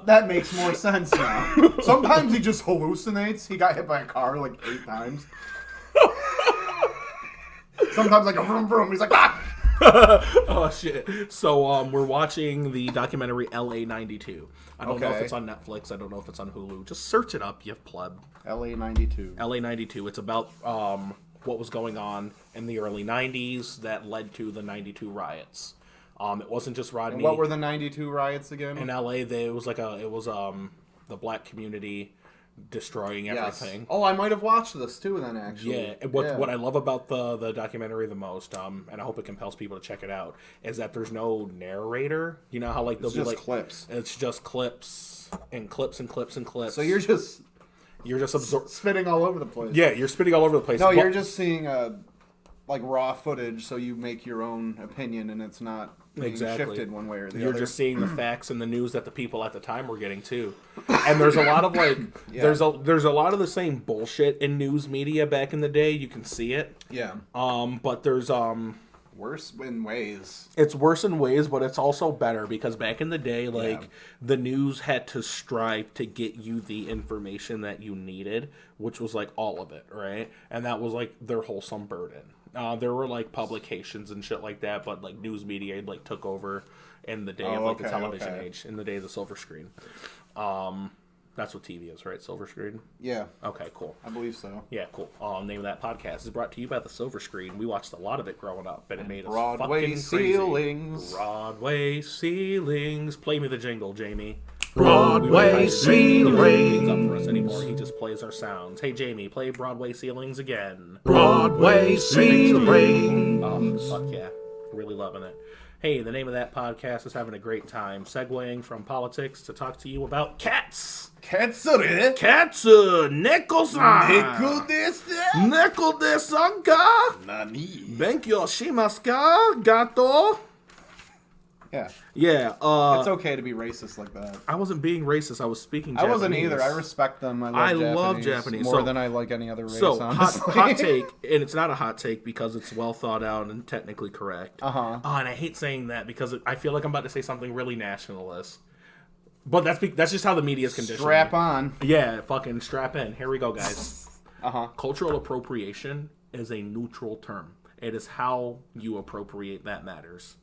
That makes more sense now. Sometimes he just hallucinates. He got hit by a car like 8 times. Sometimes like a vroom vroom. He's like, ah! Oh shit. So we're watching the documentary LA92. I don't know if Okay. it's on Netflix. I don't know if it's on Hulu. Just search it up, you pleb. LA92. LA92. It's about what was going on in the early 90s that led to the 92 riots. It wasn't just Rodney. And what were the 92 riots again? In LA? It was the black community destroying everything. Yes. Oh, I might have watched this too then, actually. Yeah, and what I love about the documentary the most, and I hope it compels people to check it out, is that there's no narrator. You know how like there'll be like clips. It's just clips and clips and clips and clips. So you're just spitting all over the place. Yeah, you're spitting all over the place. No, you're just seeing like raw footage, so you make your own opinion, and it's not being shifted one way or the other. You're just seeing the facts and the news that the people at the time were getting too. And there's a lot of like there's a lot of the same bullshit in news media back in the day. You can see it. Yeah. But there's worse in ways. It's worse in ways, but it's also better because back in the day, like the news had to strive to get you the information that you needed, which was like all of it, right? And that was like their wholesome burden. There were like publications and shit like that, but like news media like took over in the day of like the television age, in the day of the silver screen. That's what TV is, right? Silver screen? Yeah. Okay, cool. I believe so. Yeah, cool. Name of that podcast is brought to you by the Silver Screen. We watched a lot of it growing up, and it made us Broadway fucking ceilings. Crazy. Broadway ceilings. Play me the jingle, Jamie. Broadway ceilings. Up for us anymore. He just plays our sounds. Hey, Jamie, play Broadway ceilings again. Broadway ceilings. Oh, fuck yeah. Really loving it. Hey, the name of that podcast is Having a Great Time, segueing from politics to talk to you about cats. Katsure. Neko-san. Neko-desu ka? Nani? Benkyo shimasu ka? Gato? Yeah. Yeah, it's okay to be racist like that. I wasn't being racist. I was speaking Japanese. I wasn't either. I respect them. I love Japanese more than I like any other race, honestly. hot take, and it's not a hot take because it's well thought out and technically correct. Uh-huh. Oh, and I hate saying that because I feel like I'm about to say something really nationalist. But that's just how the media is conditioned. Strap on. Yeah, fucking strap in. Here we go, guys. Uh-huh. Cultural appropriation is a neutral term. It is how you appropriate that matters.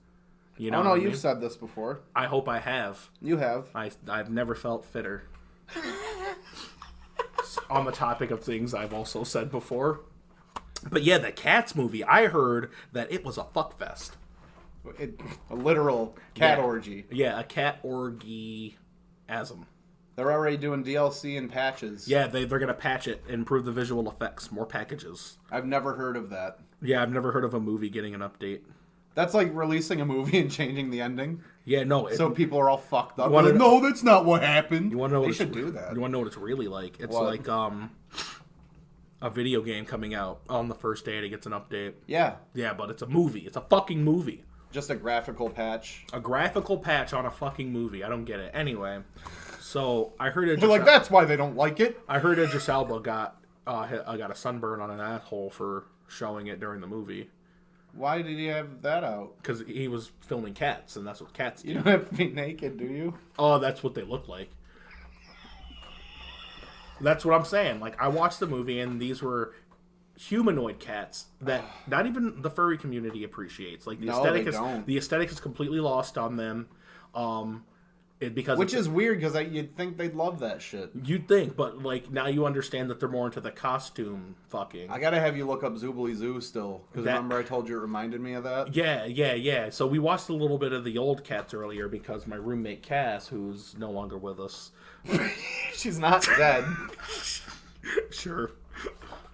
You know no, you've said this before. I hope I have. You have. I've never felt fitter. On the topic of things I've also said before. But yeah, the Cats movie, I heard that it was a fuckfest. A literal cat orgy. Yeah, a cat orgy-asm. They're already doing DLC and patches. Yeah, they're going to patch it and improve the visual effects. More packages. I've never heard of that. Yeah, I've never heard of a movie getting an update. That's like releasing a movie and changing the ending. Yeah, no. So people are all fucked up. Like, no, that's not what happened. You want to know? They should do that. You want to know what it's really like? It's what? like a video game coming out on the first day. It gets an update. Yeah. Yeah, but it's a movie. It's a fucking movie. Just a graphical patch. A graphical patch on a fucking movie. I don't get it. Anyway, so I heard They're like, that's why they don't like it. I heard Idris Elba got a sunburn on an asshole for showing it during the movie. Why did he have that out? Because he was filming cats, and that's what cats do. You don't have to be naked, do you? Oh, that's what they look like. That's what I'm saying. Like, I watched the movie, and these were humanoid cats that not even the furry community appreciates. Like, the aesthetic is completely lost on them. Which is weird because you'd think they'd love that shit. You'd think, but like now you understand that they're more into the costume fucking. I gotta have you look up Zoobly Zoo still because remember I told you it reminded me of that. Yeah. So we watched a little bit of the old Cats earlier because my roommate Cass, who's no longer with us, she's not dead. Sure.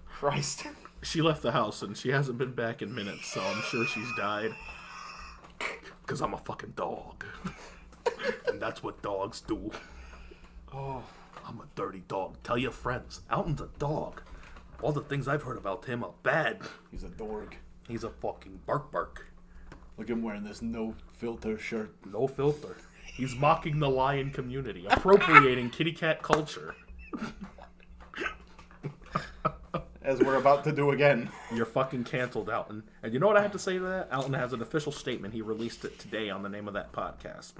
Christ. She left the house and she hasn't been back in minutes, so I'm sure she's died. Because I'm a fucking dog. And that's what dogs do. Oh, I'm a dirty dog. Tell your friends, Alton's a dog. All the things I've heard about him are bad. He's a dork. He's a fucking bark. Look at him wearing this no filter shirt. No filter. He's mocking the lion community, appropriating kitty cat culture. As we're about to do again. You're fucking canceled, Alton. And you know what I have to say to that? Alton has an official statement. He released it today on the name of that podcast.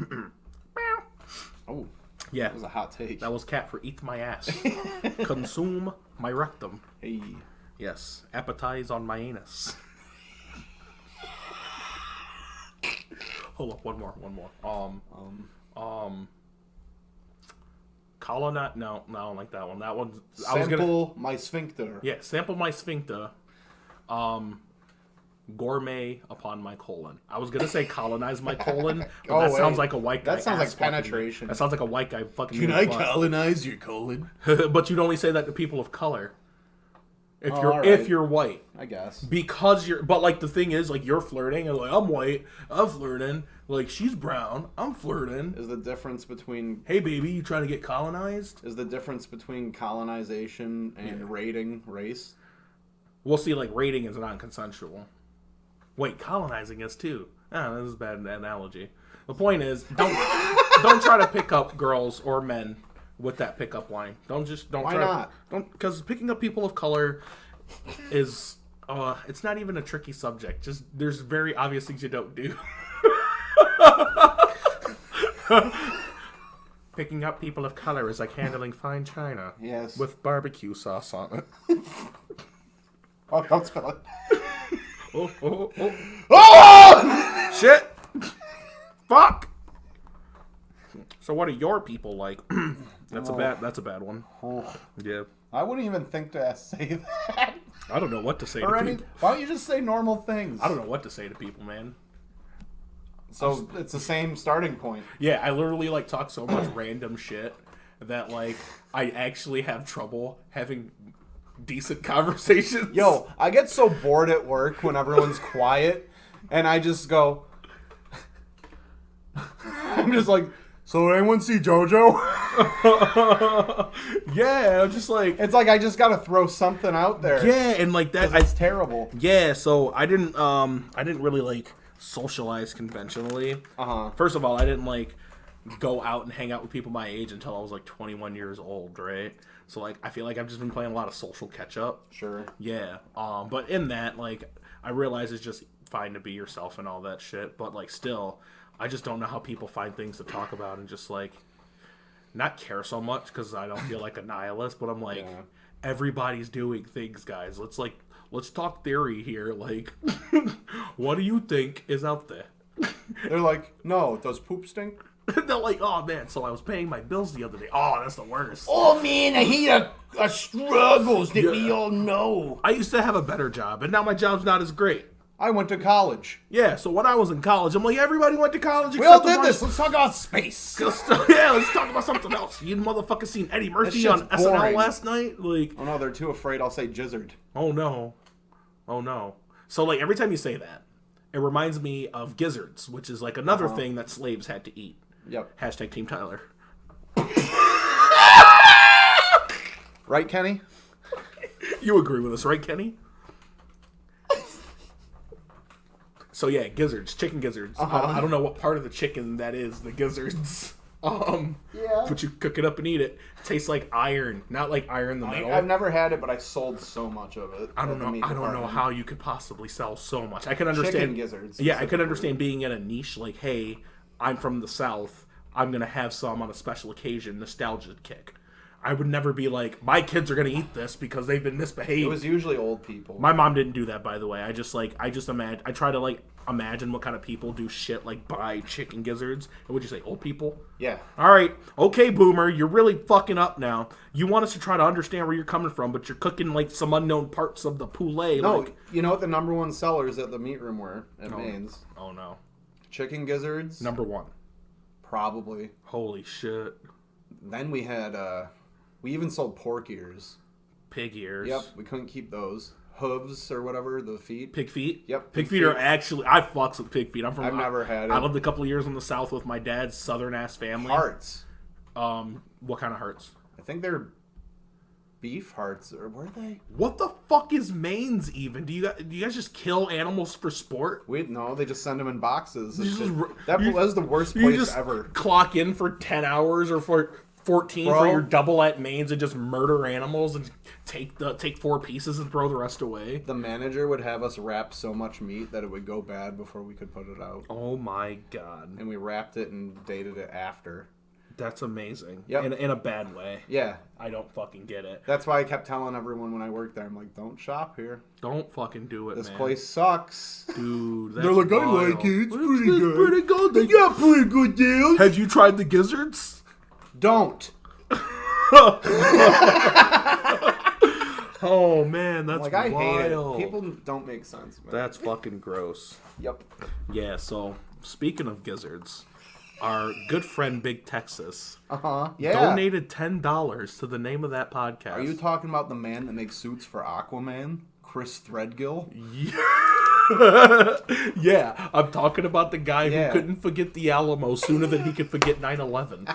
Oh. Yeah. That was a hot take. That was cat for eat my ass. Consume my rectum. Hey. Yes. Appetize on my anus. Hold up, one more. Colonat? No, I don't like that one. That one's... Sample my sphincter. Yeah, sample my sphincter. gourmet upon my colon. I was gonna say colonize my colon, but Oh, that wait. sounds like a white guy. That sounds like ass fucking me. penetration. That sounds like a white guy fucking. Can me I in the butt. colonize your colon? But you'd only say that to people of color. If Oh, you're all right. if you're white, I guess. because you're. But like the thing is, like you're flirting, and like I'm white, I'm flirting. Like she's brown, I'm flirting. Is the difference between Hey baby, you trying to get colonized? colonization and rating race? We'll see. Like rating is non-consensual. Wait, colonizing is too. Ah, this is a bad analogy. The point is, don't try to pick up girls or men with that pickup line. Don't Why try. not? Don't, because picking up people of color is it's not even a tricky subject. Just there's very obvious things you don't do. Picking up people of color is like handling fine china. Yes. With barbecue sauce on it. Oh, don't spell it. Oh! Shit! Fuck! So what are your people like? That's a bad one. Yeah. I wouldn't even think to say that. I don't know what to say to people. Why don't you just say normal things? I don't know what to say to people, man. So it's the same starting point. Yeah, I literally like talk so much random shit that like I actually have trouble having decent conversations. Yo, I get so bored at work when everyone's quiet, and I just go. I'm just like, so anyone see JoJo? Yeah, I'm just like It's like I just gotta throw something out there. yeah, and like that. It's terrible. Yeah, so I didn't really like socialize conventionally. First of all, I didn't like go out and hang out with people my age until I was like 21 years old, right? So like I feel like I've just been playing a lot of social catch up. Sure. Yeah. But in that, like I realize it's just fine to be yourself and all that shit, but like still I just don't know how people find things to talk about and just like not care so much because I don't feel like a nihilist, but I'm like everybody's doing things, guys. Let's talk theory here. Like, what do you think is out there? They're like, no, does poop stink? They're like, oh man, so I was paying my bills the other day. Oh, that's the worst. Oh man, I hate a struggles that we all know. I used to have a better job, and now my job's not as great. I went to college. Yeah, so when I was in college, I'm like, everybody went to college. We all except did the this. Let's talk about space. Yeah, let's talk about something else. You motherfuckers seen Eddie Murphy shit's on SNL boring. last night? Like, Oh no, they're too afraid I'll say jizzard. oh no. Oh no. So like every time you say that, it reminds me of gizzards, which is like another thing that slaves had to eat. Yep. Hashtag Team Tyler. Right, Kenny? You agree with us, right, Kenny? So yeah, gizzards, chicken gizzards. I don't know what part of the chicken that is, the gizzards. Yeah. But you cook it up and eat it. Tastes like iron, not like iron the metal. I've never had it, but I sold so much of it. I don't at the know. meat I don't know department. how you could possibly sell so much. I can understand Chicken gizzards. Yeah, I could understand being in a niche like, hey, I'm from the South. I'm gonna have some on a special occasion, nostalgia kick. I would never be like, my kids are gonna eat this because they've been misbehaved. It was usually old people. My mom didn't do that, by the way. I try to like imagine what kind of people do shit like buy chicken gizzards. And would you say old people? Yeah. All right, okay, boomer, you're really fucking up now. You want us to try to understand where you're coming from, but you're cooking like some unknown parts of the poulet. No, like, you know what the number one sellers at the meat room were at Maine's? oh no, Chicken gizzards. number one. Probably. Holy shit, Then we had, we even sold pork ears. pig ears. Yep, we couldn't keep those. Hooves or whatever, the feet. Pig feet? Yep, Pig pig feet are feet. actually, I fucks with pig feet. I've never had it. I lived a couple of years in the South with my dad's southern-ass family. Hearts. What kind of hearts? I think they're beef hearts, or were they? What the fuck is Maine's even? Do you guys just kill animals for sport? No, they just send them in boxes. You just- That you- was the worst You place just ever. clock in for 10 hours or for 14 Bro. for your double at Maine's and just murder animals and take 4 pieces and throw the rest away. The manager would have us wrap so much meat that it would go bad before we could put it out. Oh my god. And we wrapped it and dated it after. That's amazing. Yep. In a bad way. Yeah. I don't fucking get it. That's why I kept telling everyone when I worked there, I'm like, don't shop here. Don't fucking do it, This man. place sucks. Dude, that's They're like, I wild. like it. It's pretty It's good. pretty good. They got pretty good deals. Have you tried the gizzards? Don't. Oh man, that's Like, I hate wild. it. People don't make sense, man. That's fucking gross. Yep. Yeah, so speaking of gizzards, our good friend Big Texas Yeah. donated $10 to the name of that podcast. Are you talking about the man that makes suits for Aquaman? Chris Threadgill? Yeah, I'm talking about the guy Yeah. who couldn't forget the Alamo sooner than he could forget 9/11.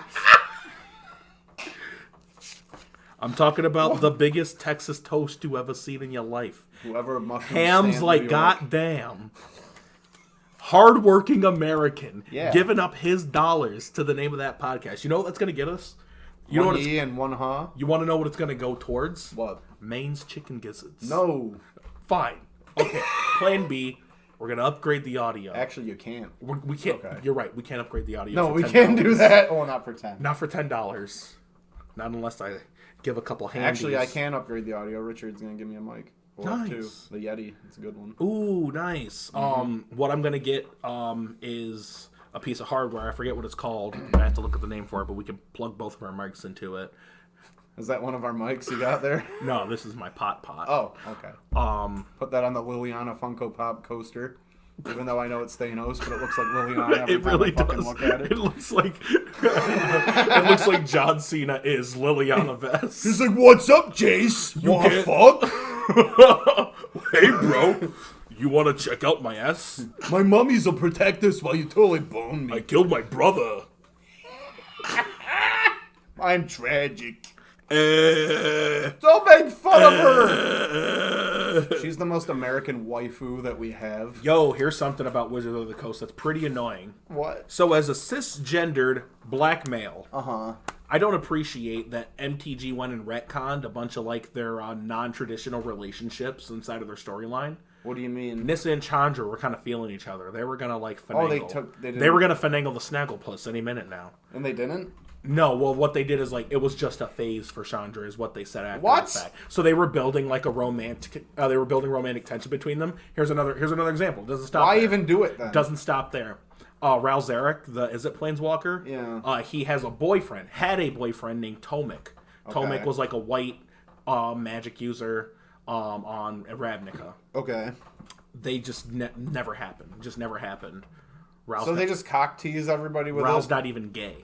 I'm talking about the biggest Texas toast you ever seen in your life. Whoever mushroom Hams stand like New York. goddamn. Hardworking American Yeah. giving up his dollars to the name of that podcast. You know what that's gonna get us? You know One what? E and one huh? You want to know what it's gonna go towards? What? Maine's chicken gizzards. No. Fine. Okay. Plan B. We're gonna upgrade the audio. Actually, you can't. We can't. Okay. You're right. We can't upgrade the audio. No, for we $10. can't do that. Oh, not for 10. Not for $10. Not unless I give a couple handies. Actually, I can upgrade the audio. Richard's going to give me a mic. Or Nice. two. The Yeti. It's a good one. Ooh, nice. What I'm gonna get is a piece of hardware. I forget what it's called. I have to look at the name for it, but we can plug both of our mics into it. Is that one of our mics you got there? No, this is my pot. Oh, okay. Put that on the Liliana Funko Pop coaster. Even though I know it's Thanos, but it looks like Liliana every It time really I fucking does. look at it. It looks like it looks like John Cena is Liliana Vest. He's like, what's up, Jace? You wanna can't- fuck? Hey, bro, you want to check out my ass? My mummies will protect us while you totally bone I me. killed my brother. I'm tragic. Don't make fun of her! She's the most American waifu that we have. Yo, here's something about Wizards of the Coast that's pretty annoying. What? So, as a cisgendered black male, Uh-huh. I don't appreciate that MTG went and retconned a bunch of like their non-traditional relationships inside of their storyline. What do you mean? Nissa and Chandra were kind of feeling each other. They were gonna like finagle. Oh, they didn't- They were gonna finagle the Snagglepuss any minute now. And they didn't? No, well, what they did is like it was just a phase for Chandra, is what they said after What? the fact. So they were building like a romantic. They were building romantic tension between them. Here's another example. Doesn't stop. Why there. even do it then? Doesn't stop there. Raul Zarek, is it Planeswalker? Yeah. He had a boyfriend named Tomek. Tomek was like a white magic user on Ravnica. Okay. They just never happened. Just never happened. Raul's So they just cock tease everybody with Raul's it? not even gay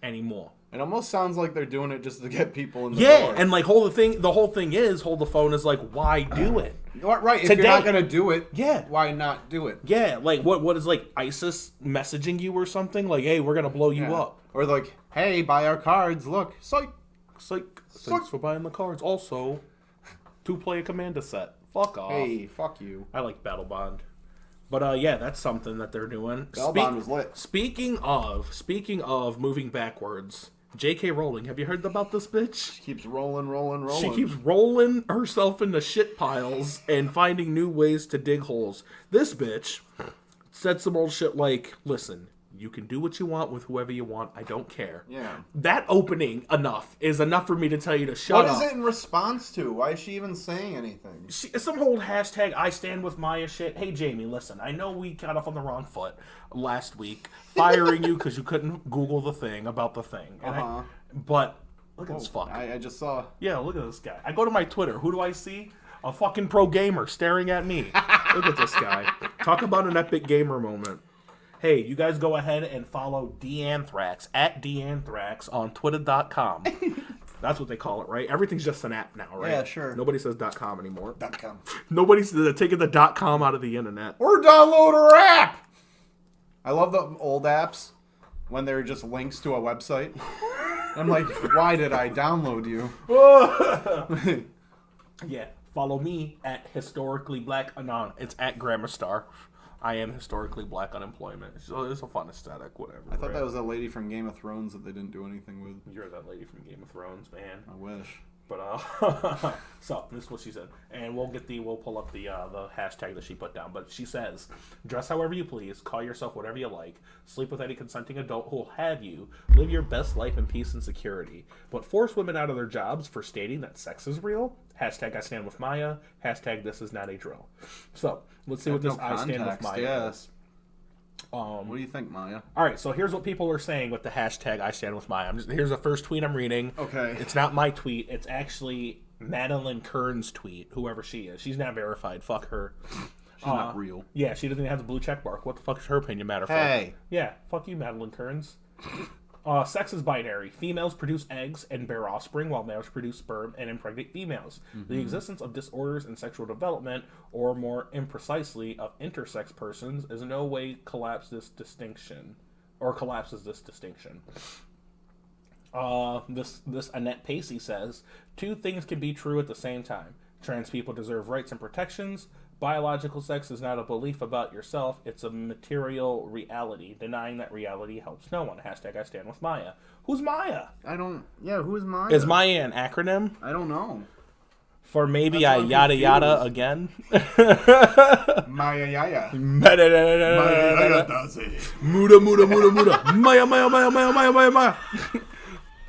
anymore. It almost sounds like they're doing it just to get people in the Yeah, door. and like the whole thing is hold the phone is like, why do it? Right, if Today- you're not going to do it, Yeah. why not do it? Yeah, like what is like ISIS messaging you or something? Like, hey, we're gonna blow you Yeah. up. Or like, hey, buy our cards, look. Psych. It's like, thanks for buying the cards. Also, 2-player commander set. Fuck off. Hey, fuck you. I like Battle Bond. But yeah, that's something that they're doing. Battle Bond was lit. Speaking of moving backwards, J.K. Rowling, have you heard about this bitch? She keeps rolling. She keeps rolling herself into shit piles and finding new ways to dig holes. This bitch said some old shit like, listen, you can do what you want with whoever you want. I don't care. Yeah. That opening is enough for me to tell you to shut up. What is it in response to? Why is she even saying anything? Some whole hashtag I stand with Maya shit. Hey Jamie, listen, I know we got off on the wrong foot last week, firing you because you couldn't Google the thing about the thing. And but look at this fuck. I just saw. Yeah, look at this guy. I go to my Twitter. Who do I see? A fucking pro gamer staring at me. Look at this guy. Talk about an epic gamer moment. Hey, you guys go ahead and follow D'Anthrax at D'Anthrax on Twitter.com. That's what they call it, right? Everything's just an app now, right? Yeah, sure. Nobody says .com anymore. .com. Nobody's taking the .com out of the internet. Or download our app! I love the old apps when they're just links to a website. I'm like, why did I download you? Yeah, follow me at Historically Black Anon. It's at Grammar Star. I am historically black unemployment. So it's a fun aesthetic, whatever. I thought that was a lady from Game of Thrones that they didn't do anything with. You're that lady from Game of Thrones, man. I wish. But so this is what she said, and we'll pull up the hashtag that she put down. But she says, dress however you please, call yourself whatever you like, sleep with any consenting adult who'll have you, live your best life in peace and security, but force women out of their jobs for stating that sex is real. Hashtag I stand with Maya. Hashtag this is not a drill. So let's see what this I stand with Maya is. What do you think, Maya? All right, so here's what people are saying with the hashtag I stand with Maya. Here's the first tweet I'm reading. Okay. It's not my tweet. It's actually Madeline Kern's tweet, whoever she is. She's not verified. Fuck her. She's not real. Yeah, she doesn't even have the blue check mark. What the fuck does her opinion matter for? Hey. Yeah, fuck you, Madeline Kearns. Sex is binary. Females produce eggs and bear offspring, while males produce sperm and impregnate females. The existence of disorders in sexual development, or more imprecisely, of intersex persons, is in no way collapses this distinction. This Annette Pacey says, 2 things can be true at the same time. Trans people deserve rights and protections. Biological sex is not a belief about yourself, it's a material reality. Denying that reality helps no one. Hashtag I stand with Maya. Who's Maya? Who is Maya? Is Maya an acronym? I don't know. For maybe That's a why I'm yada yada confused. again? Maya Yaya. Maya does it. Muda, muda, muda, muda. Maya, Maya, Maya, Maya, Maya, Maya, Maya.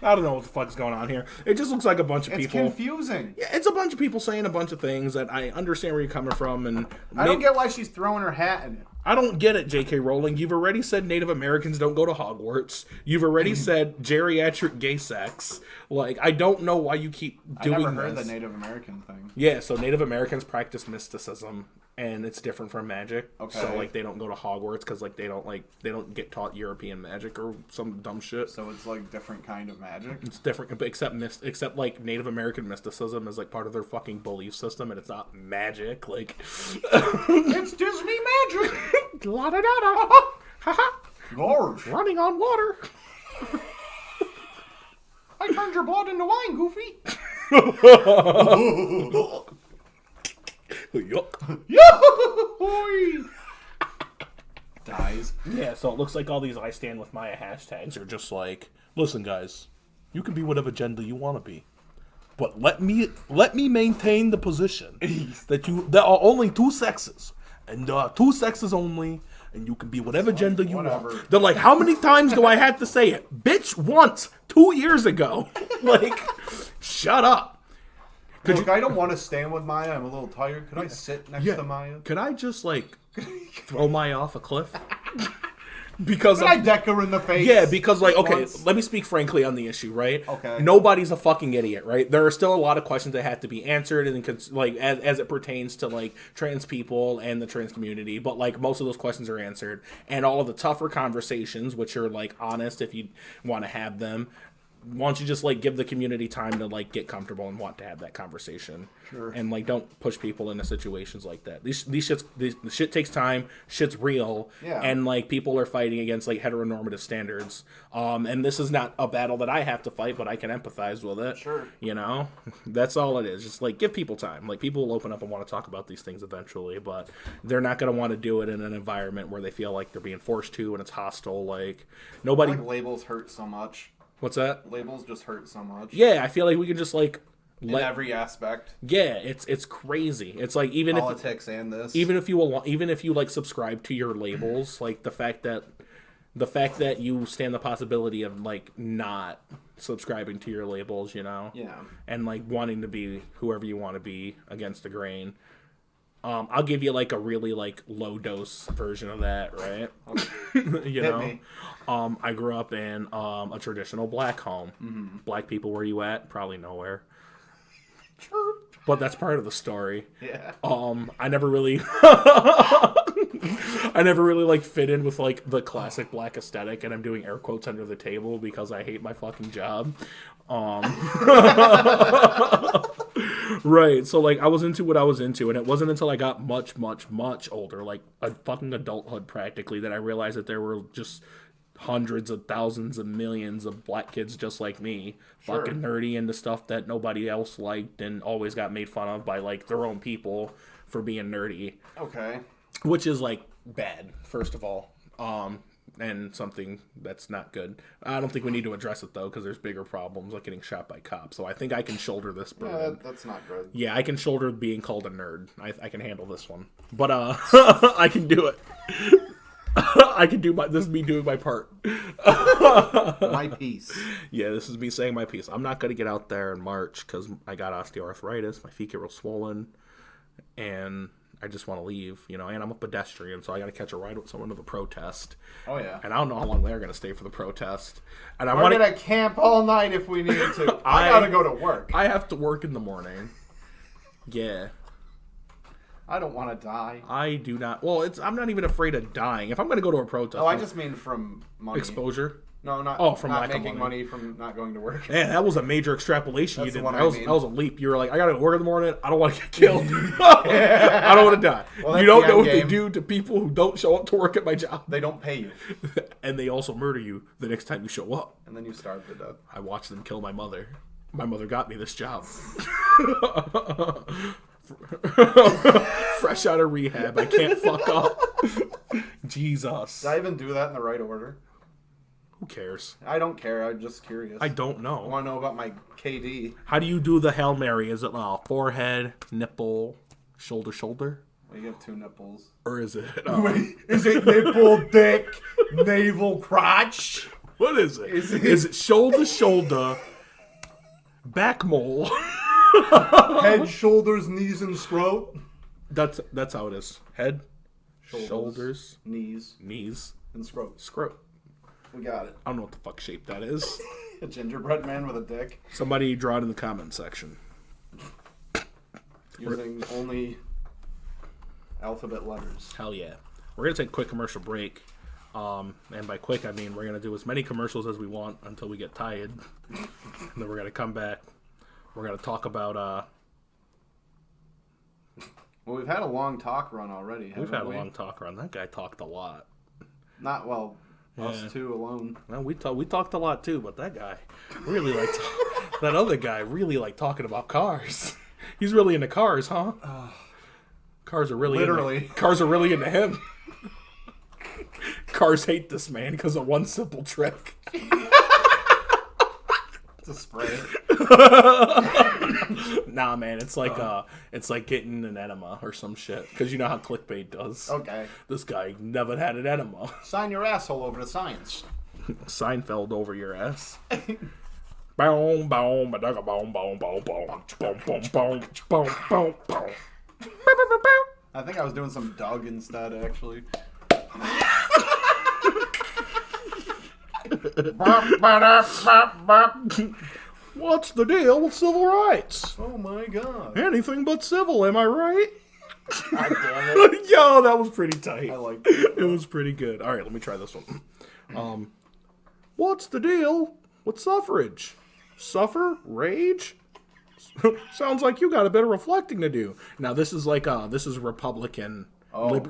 I don't know what the fuck's going on here. It just looks like a bunch of It's people. confusing. Yeah, it's a bunch of people saying a bunch of things that I understand where you're coming from, and I don't get why she's throwing her hat in it. I don't get it, J.K. Rowling. You've already said Native Americans don't go to Hogwarts. You've already said geriatric gay sex. Like, I don't know why you keep doing this. I never heard the Native American thing. Yeah, so Native Americans practice mysticism, and it's different from magic. Okay. So like they don't go to Hogwarts because like they don't get taught European magic or some dumb shit. So it's like different kind of magic. It's different, but except like Native American mysticism is like part of their fucking belief system, and it's not magic. Like It's Disney magic. la da da da, Gorge. running on water. I turned your blood into wine, Goofy. Yuck. Yoo-hoo-hoo-hoo-hoo. Dies. Yeah, so it looks like all these I stand with Maya hashtags are just like, listen guys, you can be whatever gender you want to be, but let me maintain the position that there are only 2 sexes, and there are 2 sexes only, and you can be whatever gender you whatever. want. They're like, how many times do I have to say it? Bitch, once, 2 years ago. Like, shut up. Look, I don't want to stand with Maya. I'm a little tired. Could I sit next to Maya? Could I just like throw Maya off a cliff? Because Could I deck her in the face? yeah, because like, okay, once? let me speak frankly on the issue, right? Okay. Nobody's a fucking idiot, right? There are still a lot of questions that have to be answered, and like as it pertains to like trans people and the trans community. But like most of those questions are answered, and all of the tougher conversations, which are like honest if you want to have them. Why don't you just like give the community time to like get comfortable and want to have that conversation? Sure. And like don't push people into situations like that. The shit takes time. Shit's real. Yeah. And like people are fighting against like heteronormative standards. And this is not a battle that I have to fight, but I can empathize with it. Sure. You know, that's all it is. Just like give people time. Like people will open up and want to talk about these things eventually, but they're not going to want to do it in an environment where they feel like they're being forced to and it's hostile. Like nobody. Like labels hurt so much. What's that? Labels just hurt so much. Yeah, I feel like we can just like In every aspect. Yeah, it's crazy. It's like even politics and this. even if you like subscribe to your labels, like the fact that you stand the possibility of like not subscribing to your labels, you know? Yeah. And like wanting to be whoever you want to be against the grain. I'll give you like a really like low dose version of that, right? You know, me. I grew up in a traditional black home. Mm-hmm. Black people, where you at? Probably nowhere. But that's part of the story. Yeah. I never really like fit in with like the classic black aesthetic, and I'm doing air quotes under the table because I hate my fucking job. Right, so like I was into what I was into, and it wasn't until I got much older, like a fucking adulthood practically, that I realized that there were just hundreds of thousands of millions of black kids just like me, fucking nerdy into stuff that nobody else liked and always got made fun of by like their own people for being nerdy. Okay. Which is like bad, first of all. And something that's not good. I don't think we need to address it though, because there's bigger problems like getting shot by cops. So I think I can shoulder this burden. Yeah, that's not good. Yeah, I can shoulder being called a nerd. I can handle this one. But I can do it. I can do this is me doing my part. My piece. Yeah, this is me saying my piece. I'm not going to get out there in March because I got osteoarthritis. My feet get real swollen. And I just want to leave, and I'm a pedestrian, so I got to catch a ride with someone to the protest. Oh, yeah. And I don't know how long they're going to stay for the protest. And I We're want going to camp all night if we need to. I got to go to work. I have to work in the morning. Yeah. I don't want to die. I do not. Well, I'm not even afraid of dying. If I'm going to go to a protest. Oh, I just mean from money. Exposure? No, not. From not lack of making money from not going to work. Man, that was a major extrapolation. That's You did. what That I was mean. that was a leap. You were like, I got to work in the morning. I don't want to get killed. I don't want to die. Well, you don't that's know the what they end do to people who don't show up to work at my job. They don't pay you, And they also murder you the next time you show up. and then you starve to death. I watched them kill my mother. My mother got me this job. Fresh out of rehab, I can't fuck up. Jesus. Did I even do that in the right order? Who cares? I don't care. I'm just curious. I don't I know. want to know about my KD. How do you do the Hail Mary? Is it forehead, nipple, shoulder? Well, you have 2 nipples. Or is it... Is it nipple, dick, navel, crotch? what is it? Is it shoulder, back mole? Head, shoulders, knees, and scrot. That's how it is. Head, Shoulders. shoulders, Knees, knees, and scrot. scrot. We got it. I don't know what the fuck shape that is. A gingerbread man with a dick. Somebody draw it in the comment section. Using only alphabet letters. Hell yeah. We're going to take a quick commercial break. And by quick, I mean we're going to do as many commercials as we want until we get tired. And then we're going to come back. We're going to talk about... Well, we've had a long talk run already. we've had a we? long talk run. That guy talked a lot. Not well. Us two alone. Well, we talked a lot too, but that guy really liked... that other guy really liked talking about cars. He's really into cars, huh? Cars are really cars are really into him. Cars hate this man because of one simple trick. It's a spray. Nah, man, it's like getting an enema or some shit. Because you know how clickbait does. Okay. This guy never had an enema. Sign your asshole over to science. Seinfeld over your ass. Boom, boom, boom, boom, boom, boom, boom, boom, boom, boom, boom, boom. I think I was doing some Doug instead, actually. What's the deal with civil rights? Oh my god. Anything but civil, am I right? God damn it. Yo, that was pretty tight. I like that. It was pretty good. All right, let me try this one. What's the deal with suffrage? Suffer? Rage? Sounds like you got a bit of reflecting to do. Now, this is like this is Republican.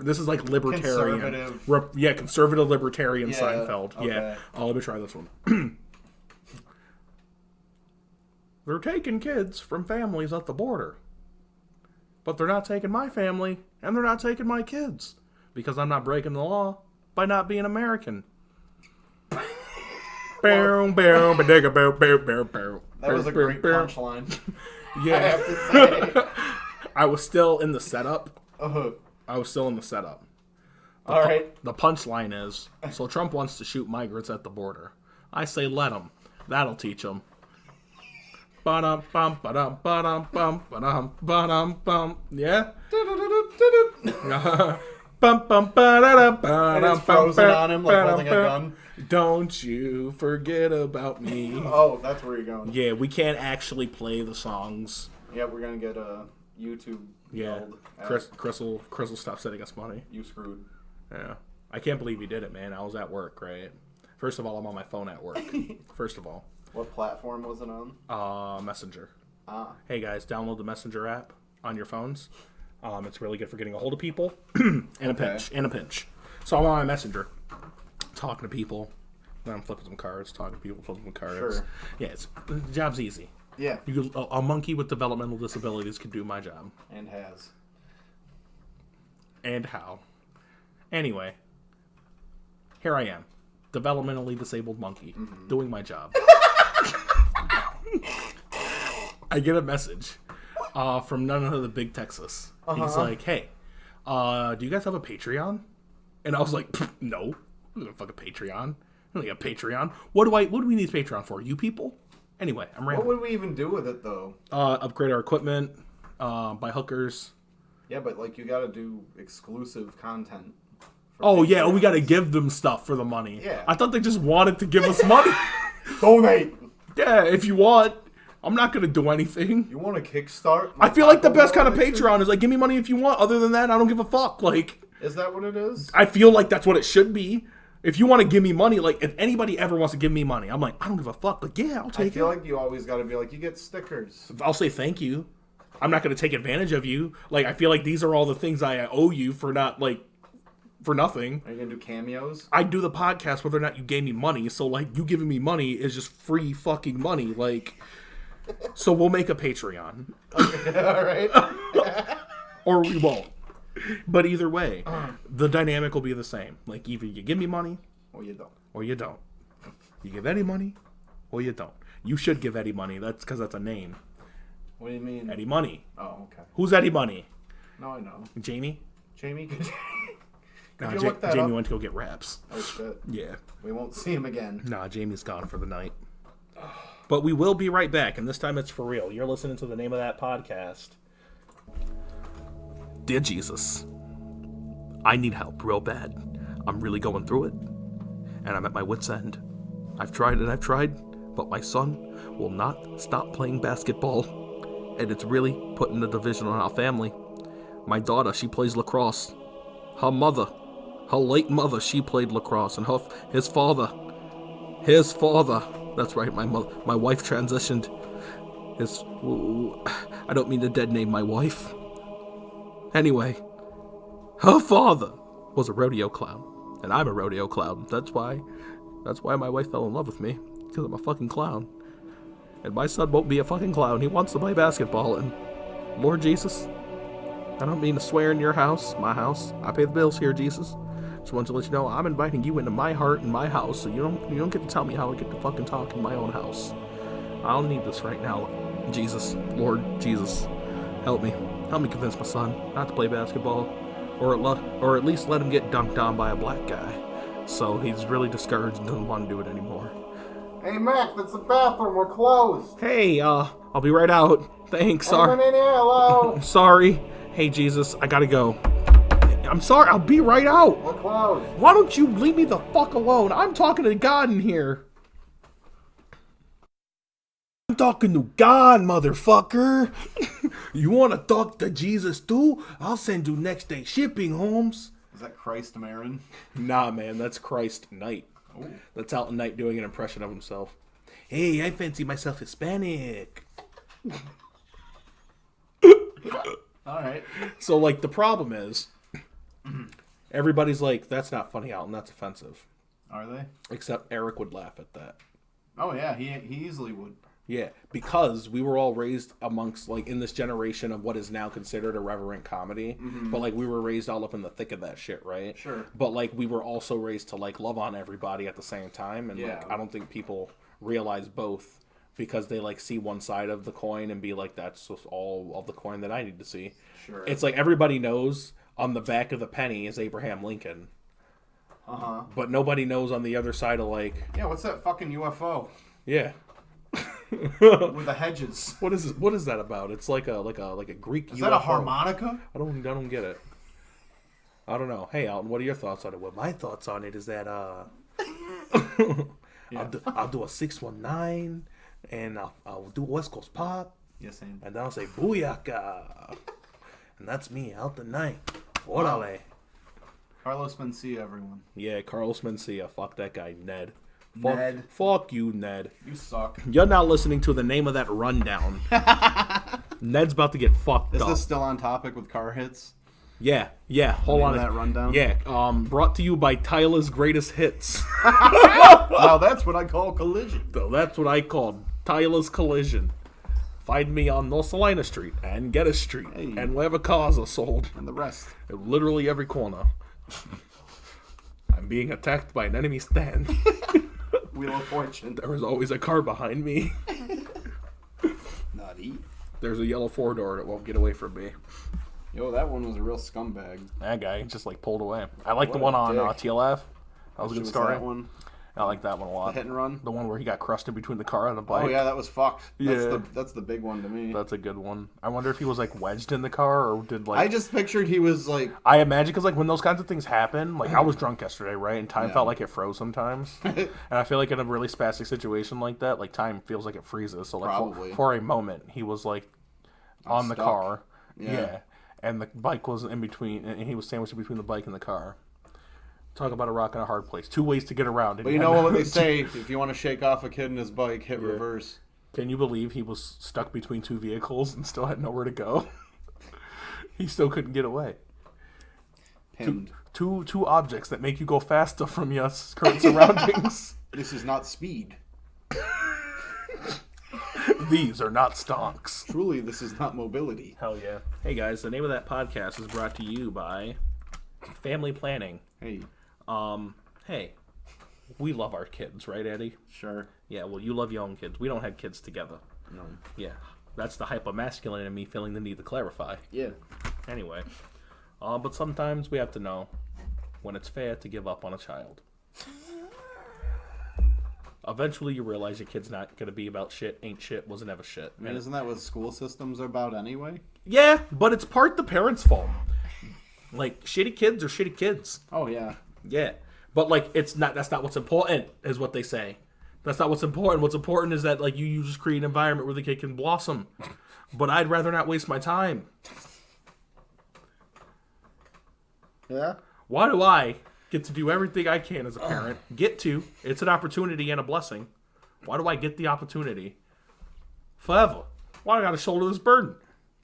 This is like libertarian. Conservative. Conservative libertarian Yeah, Seinfeld. okay. Yeah. Let me try this one. They're taking kids from families at the border. But they're not taking my family, and they're not taking my kids. Because I'm not breaking the law by not being American. That was a great punchline. I Yeah. have to say. I was still in the setup. Uh-huh. The All right. The punchline is, so Trump wants to shoot migrants at the border. I say let him. That'll teach him. Ba-dum, bum, ba-dum, ba-dum, bum, ba-dum, ba-dum, bum. Yeah? Bum, bum, ba-da-dum, And ba-dum, it's frozen bum, on him like holding a ba-dum, gun. Don't you forget about me. Oh, that's where you're going. Yeah, we can't actually play the songs. Yeah, we're going to get a YouTube. Yeah. yelled at. Crystal stopped sending us money. You screwed. Yeah. I can't believe you did it, man. I was at work, right? First of all, I'm on my phone at work. First of all. What platform was it on? Messenger. Ah. Hey guys, download the Messenger app on your phones. It's really good for getting a hold of people in a pinch. So I'm on my Messenger, talking to people. Then I'm flipping some cards, talking to people, flipping some cards. Sure. Yeah, the job's easy. Yeah. A monkey with developmental disabilities could do my job. And has. And how? Anyway, here I am, developmentally disabled monkey, doing my job. I get a message from none other than Big Texas. He's like, "Hey, do you guys have a Patreon?" And I was like, "No, we don't fucking Patreon. We don't got Patreon. What do we need Patreon for? You people?" Anyway, I'm What rambling. would we even do with it, though? Upgrade our equipment, buy hookers. Yeah, but like you got to do exclusive content. Oh yeah, we got to give them stuff for the money. Yeah. I thought they just wanted to give us money. Donate. Yeah, if you want. I'm not gonna do anything. You want to kickstart? I feel like the best kind of Patreon is like, give me money if you want. Other than that, I don't give a fuck. Like, is that what it is? I feel like that's what it should be. If you want to give me money, like if anybody ever wants to give me money, I'm like, I don't give a fuck. But yeah, I'll take it. I feel like you always got to be like, you get stickers. I'll say thank you. I'm not gonna take advantage of you. Like, I feel like these are all the things I owe you for not for nothing. Are you gonna do cameos? I do the podcast whether or not you gave me money. So like, you giving me money is just free fucking money. Like. So we'll make a Patreon. Okay, all right. Or we won't. But either way, the dynamic will be the same. Like, either you give me money, or you don't. Or you don't. You give Eddie money, or you don't. You should give Eddie money. That's because that's a name. What do you mean? Eddie Money. Oh, okay. Who's Eddie Money? No, I know. Jamie? Jamie? Could Nah, you look that Jamie up? went to go get wraps. Oh, shit. Yeah. We won't see him again. Nah, Jamie's gone for the night. But we will be right back, and this time it's for real. You're listening to the name of that podcast. Dear Jesus, I need help real bad. I'm really going through it, and I'm at my wit's end. I've tried and I've tried, but my son will not stop playing basketball, and it's really putting the division on our family. My daughter, she plays lacrosse. Her mother, her late mother, she played lacrosse, and his father, that's right, my wife transitioned. I don't mean to dead name my wife. Anyway, her father was a rodeo clown, and I'm a rodeo clown. That's why my wife fell in love with me, because I'm a fucking clown. And my son won't be a fucking clown. He wants to play basketball, and Lord Jesus, I don't mean to swear in your house, my house. I pay the bills here, Jesus. Just wanted to let you know I'm inviting you into my heart and my house, so you don't get to tell me how I get to fucking talk in my own house. I don't need this right now, Jesus, Lord Jesus, help me convince my son not to play basketball, or at least let him get dunked on by a black guy. So he's really discouraged and doesn't want to do it anymore. Hey, Mac, that's the bathroom. We're closed. Hey, I'll be right out. Thanks. Sorry. Anyone in here? Hello? Sorry. Hey, Jesus, I gotta go. I'm sorry, I'll be right out. We're closed. Why don't you leave me the fuck alone? I'm talking to God in here. I'm talking to God, motherfucker. You want to talk to Jesus too? I'll send you next day shipping, Holmes. Is that Christ Marin? Nah, man, that's Christ Knight. Ooh. That's Alton Knight doing an impression of himself. Hey, I fancy myself Hispanic. All right. So, like, the problem is, everybody's like, that's not funny, Alton, that's offensive. Are they? Except Eric would laugh at that. Oh, yeah, he easily would. Yeah, because we were all raised amongst, like, in this generation of what is now considered irreverent comedy. Mm-hmm. But, like, we were raised all up in the thick of that shit, right? Sure. But, like, we were also raised to, like, love on everybody at the same time. And, like, I don't think people realize both because they, like, see one side of the coin and be like, that's just all of the coin that I need to see. Sure. It's like everybody knows on the back of the penny is Abraham Lincoln. Uh-huh. But nobody knows on the other side of, like... Yeah, what's that fucking UFO? Yeah. With the hedges. What is that about? It's like a Greek UFO. Is that a harmonica? I don't get it. I don't know. Hey, Alton, what are your thoughts on it? Well, my thoughts on it is that I'll do a 619 and I'll do a West Coast pop. Yes, and then I'll say booyaka. And that's me, Alton Knight. Orale. Carlos Mencia, everyone. Yeah, Carlos Mencia. Fuck that guy, Ned. Ned. Fuck you, Ned. You suck. You're not listening to the name of that rundown. Ned's about to get fucked up. Is this still on topic with car hits? Yeah. Hold on. That rundown? Yeah. Brought to you by Tyler's Greatest Hits. Now that's what I call collision. So that's what I call Tyler's Collision. Find me on North Salina Street and Geddes Street and wherever cars are sold. And the rest. At literally every corner. I'm being attacked by an enemy stand. Wheel of Fortune. There is always a car behind me. Naughty. There's a yellow four-door that won't get away from me. Yo, that one was a real scumbag. That guy just like pulled away. I like the one on TLF. That was a good story. That one? I like that one a lot. Hit and Run? The one where he got crushed in between the car and the bike. Oh, yeah, that was fucked. Yeah. That's the big one to me. That's a good one. I wonder if he was, like, wedged in the car or did, like... I just pictured he was, like... I imagine, because, like, when those kinds of things happen, like, I was drunk yesterday, right? And time Yeah. felt like it froze sometimes. And I feel like in a really spastic situation like that, like, time feels like it freezes. So, like, Probably. for a moment, he was, like, on the stuck. car. Yeah. And the bike was in between, and he was sandwiched between the bike and the car. Talk about a rock and a hard place. 2 ways to get around. But you know what they say, if you want to shake off a kid in his bike, hit reverse. Can you believe he was stuck between 2 vehicles and still had nowhere to go? He still couldn't get away. Pinned. Two objects that make you go faster from your current surroundings. This is not speed. These are not stonks. Truly, this is not mobility. Hell yeah. Hey guys, the name of that podcast is brought to you by Family Planning. Hey. Hey, we love our kids, right, Eddie? Sure. Yeah, well, you love your own kids. We don't have kids together. No. Yeah, that's the hyper-masculine in me feeling the need to clarify. Yeah. Anyway, but sometimes we have to know when it's fair to give up on a child. Eventually, you realize your kid's not going to be about shit, ain't shit, wasn't ever shit. I mean, isn't that what school systems are about anyway? Yeah, but it's part the parents' fault. Like, shitty kids are shitty kids. Oh, yeah. Yeah. But, like, it's not. That's not what's important, is what they say. That's not what's important. What's important is that, like, you just create an environment where the kid can blossom. But I'd rather not waste my time. Yeah? Why do I get to do everything I can as a parent? It's an opportunity and a blessing. Why do I get the opportunity? Forever. Why do I gotta shoulder this burden?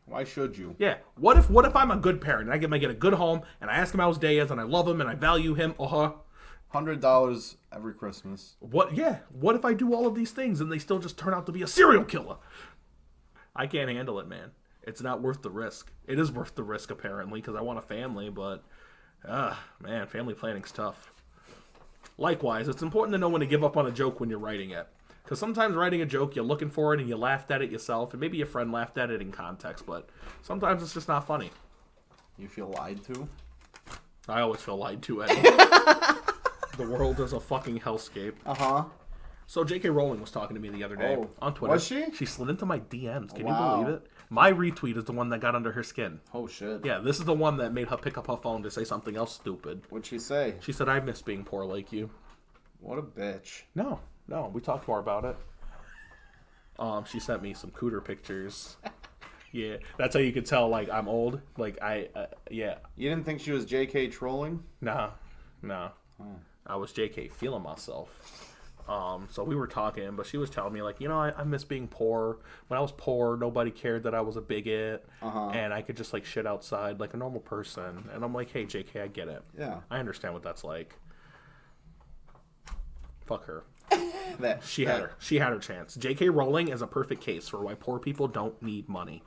Why should you? Yeah. What if I'm a good parent and I get a good home and I ask him how his day is and I love him and I value him or her? $100 every Christmas. What if I do all of these things and they still just turn out to be a serial killer? I can't handle it, man. It's not worth the risk. It is worth the risk, apparently, because I want a family, but, man, family planning's tough. Likewise, it's important to know when to give up on a joke when you're writing it. Because sometimes writing a joke, you're looking for it and you laughed at it yourself, and maybe your friend laughed at it in context, but sometimes it's just not funny. You feel lied to? I always feel lied to, Eddie. The world is a fucking hellscape. Uh-huh. So J.K. Rowling was talking to me the other day on Twitter. Was she? She slid into my DMs. Can Wow. you believe it? My retweet is the one that got under her skin. Oh, shit. Yeah, this is the one that made her pick up her phone to say something else stupid. What'd she say? She said, I miss being poor like you. What a bitch. No, we talked more about it. She sent me some cooter pictures. Yeah, that's how you could tell, like, I'm old. Like, yeah. You didn't think she was JK trolling? No. I was JK feeling myself. So we were talking, but she was telling me, like, I miss being poor. When I was poor, nobody cared that I was a bigot, and I could just, like, shit outside like a normal person. And I'm like, hey, JK, I get it. Yeah. I understand what that's like. Fuck her. She had her chance. J.K. Rowling is a perfect case for why poor people don't need money.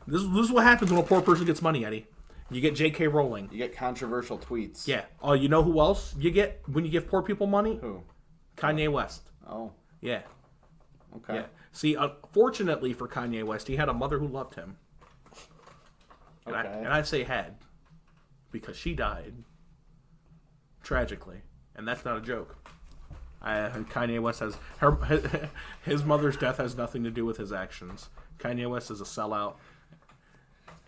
This is what happens when a poor person gets money, Eddie. You get J.K. Rowling. You get controversial tweets. Yeah. Oh, you know who else you get when you give poor people money? Who? Kanye West. Oh. Yeah. Okay. Yeah. See, unfortunately for Kanye West, he had a mother who loved him. And, Okay. and I say had, because she died tragically, and that's not a joke. Kanye West has his mother's death has nothing to do with his actions. Kanye West is a sellout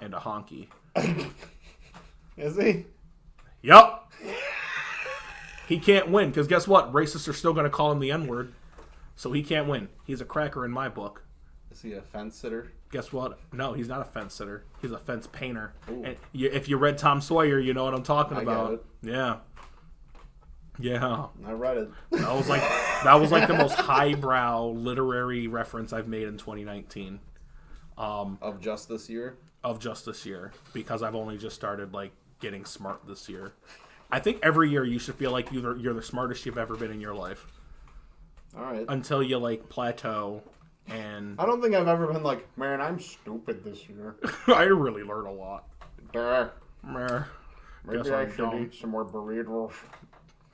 and a honky. Is he? Yup. He can't win because guess what? Racists are still going to call him the N-word, so he can't win. He's a cracker in my book. Is he a fence sitter? Guess what? No, he's not a fence sitter. He's a fence painter. Ooh. And if you read Tom Sawyer, you know what I'm talking I about. get it. Yeah. Yeah. I read it. That was like the most highbrow literary reference I've made in 2019. Of just this year? Of just this year. Because I've only just started like getting smart this year. I think every year you should feel like you're the smartest you've ever been in your life. Alright. Until you like plateau and I don't think I've ever been like, man, I'm stupid this year. I really learn a lot. Duh. Meh. Maybe Guess I I'm should dumb. eat some more burritos.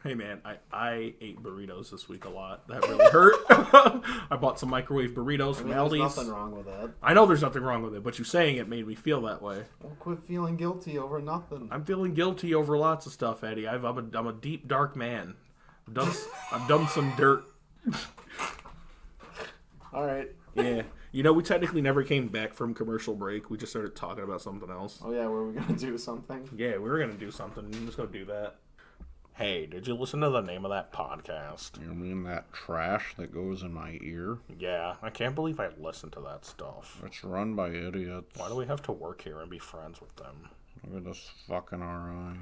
Hey man, I ate burritos this week a lot. That really hurt. I bought some microwave burritos from There's Aldi's. nothing wrong with that. I know there's nothing wrong with it, but you saying it made me feel that way. Well, quit feeling guilty over nothing. I'm feeling guilty over lots of stuff, Eddie. I'm a deep, dark man. I've done some dirt. All right. Yeah. You know, we technically never came back from commercial break. We just started talking about something else. Oh yeah, were we gonna do something? Yeah, we were going to do something. Let's go do that. Hey, did you listen to the name of that podcast? You mean that trash that goes in my ear? Yeah, I can't believe I listened to that stuff. It's run by idiots. Why do we have to work here and be friends with them? Look at this fucking RI.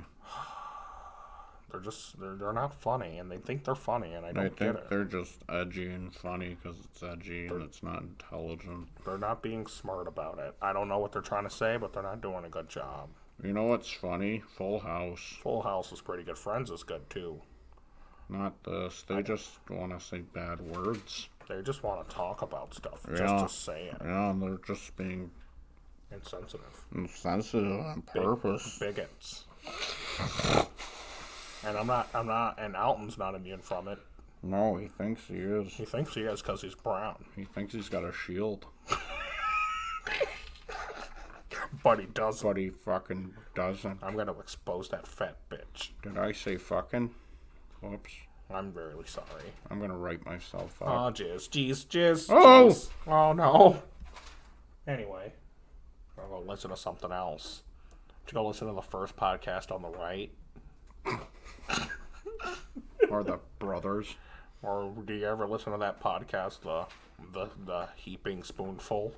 They're not funny, and they think they're funny, and I don't get it. They're just edgy and funny because it's edgy and it's not intelligent. They're not being smart about it. I don't know what they're trying to say, but they're not doing a good job. You know what's funny? Full House. Full House is pretty good. Friends is good, too. Not this. They just want to say bad words. They just want to talk about stuff, Yeah. just to say it. Yeah, and they're just being Insensitive. insensitive on purpose. Bigots. And I'm not, and Alton's not immune from it. No, he thinks he is. He thinks he is because he's brown. He thinks he's got a shield. But he doesn't. But he fucking doesn't. I'm going to expose that fat bitch. Did I say fucking? Whoops. I'm really sorry. I'm gonna write myself up. Oh, jizz. Oh! Jizz. Oh, no. Anyway, I'll go listen to something else. Did you go listen to the first podcast on the right? Or the brothers. Or do you ever listen to that podcast, the Heaping Spoonful?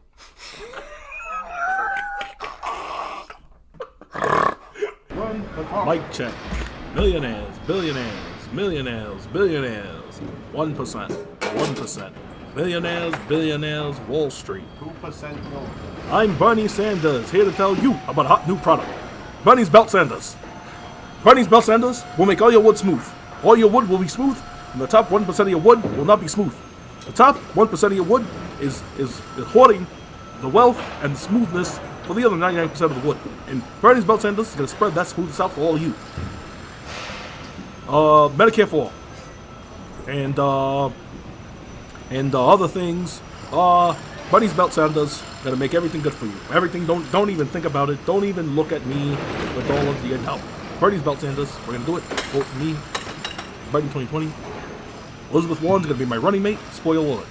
Mic check. Millionaires, billionaires, millionaires, billionaires. 1%, 1%. Millionaires, billionaires, Wall Street. 2% milk. I'm Bernie Sanders, here to tell you about a hot new product. Bernie's Belt Sanders. Bernie's Belt Sanders will make all your wood smooth. All your wood will be smooth, and the top 1% of your wood will not be smooth. The top 1% of your wood is hoarding the wealth and smoothness for the other 99% of the wood. And Bernie's Belt Sanders is going to spread that smoothness out for all of you. Medicare for all. And other things. Bernie's Belt Sanders going to make everything good for you. Everything, don't even think about it. Don't even look at me with all of the help. Bernie's Belt Sanders, we're going to do it. Vote for me. Biden 2020. Elizabeth Warren's going to be my running mate. Spoil alert.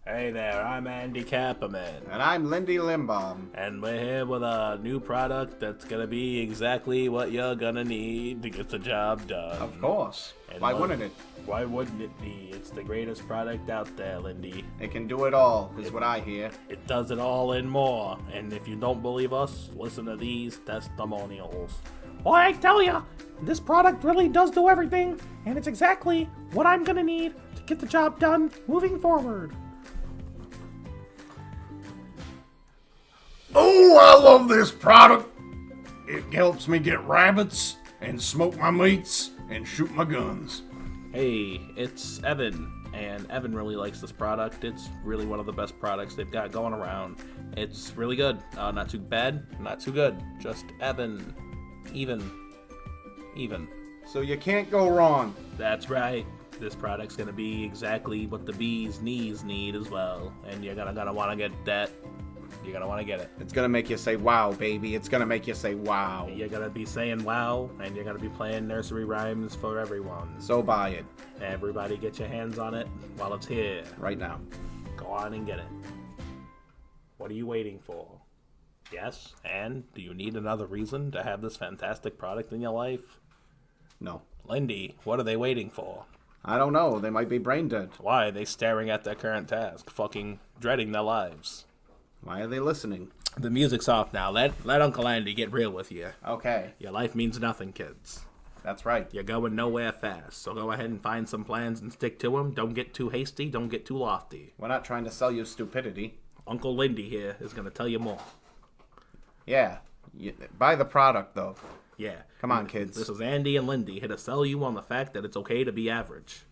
Hey there, I'm Andy Kapperman. And I'm Lindy Limbaum. And we're here with a new product that's going to be exactly what you're going to need to get the job done. Of course. And Why wouldn't it? Why wouldn't it be? It's the greatest product out there, Lindy. It can do it all, is what I hear. It does it all and more. And if you don't believe us, listen to these testimonials. Well, I tell you, this product really does do everything, and it's exactly what I'm going to need to get the job done moving forward. Oh, I love this product. It helps me get rabbits and smoke my meats and shoot my guns. Hey, it's Evan, and Evan really likes this product. It's really one of the best products they've got going around. It's really good. Not too bad, not too good. Just Evan. Even. So you can't go wrong. That's right. This product's gonna be exactly what the bee's knees need as well. And you're gonna wanna get that. You're gonna wanna get it. It's gonna make you say wow, baby. It's gonna make you say wow. You're gonna be saying wow, and you're gonna be playing nursery rhymes for everyone. So buy it. Everybody get your hands on it while it's here. Right now. Go on and get it. What are you waiting for? Yes? And do you need another reason to have this fantastic product in your life? No. Lindy, what are they waiting for? I don't know. They might be brain dead. Why are they staring at their current task, fucking dreading their lives? Why are they listening? The music's off now. Let Uncle Andy get real with you. Okay. Your life means nothing, kids. That's right. You're going nowhere fast, so go ahead and find some plans and stick to them. Don't get too hasty, don't get too lofty. We're not trying to sell you stupidity. Uncle Lindy here is going to tell you more. Yeah. Buy the product, though. Yeah. Come on, kids. This is Andy and Lindy here to sell you on the fact that it's okay to be average.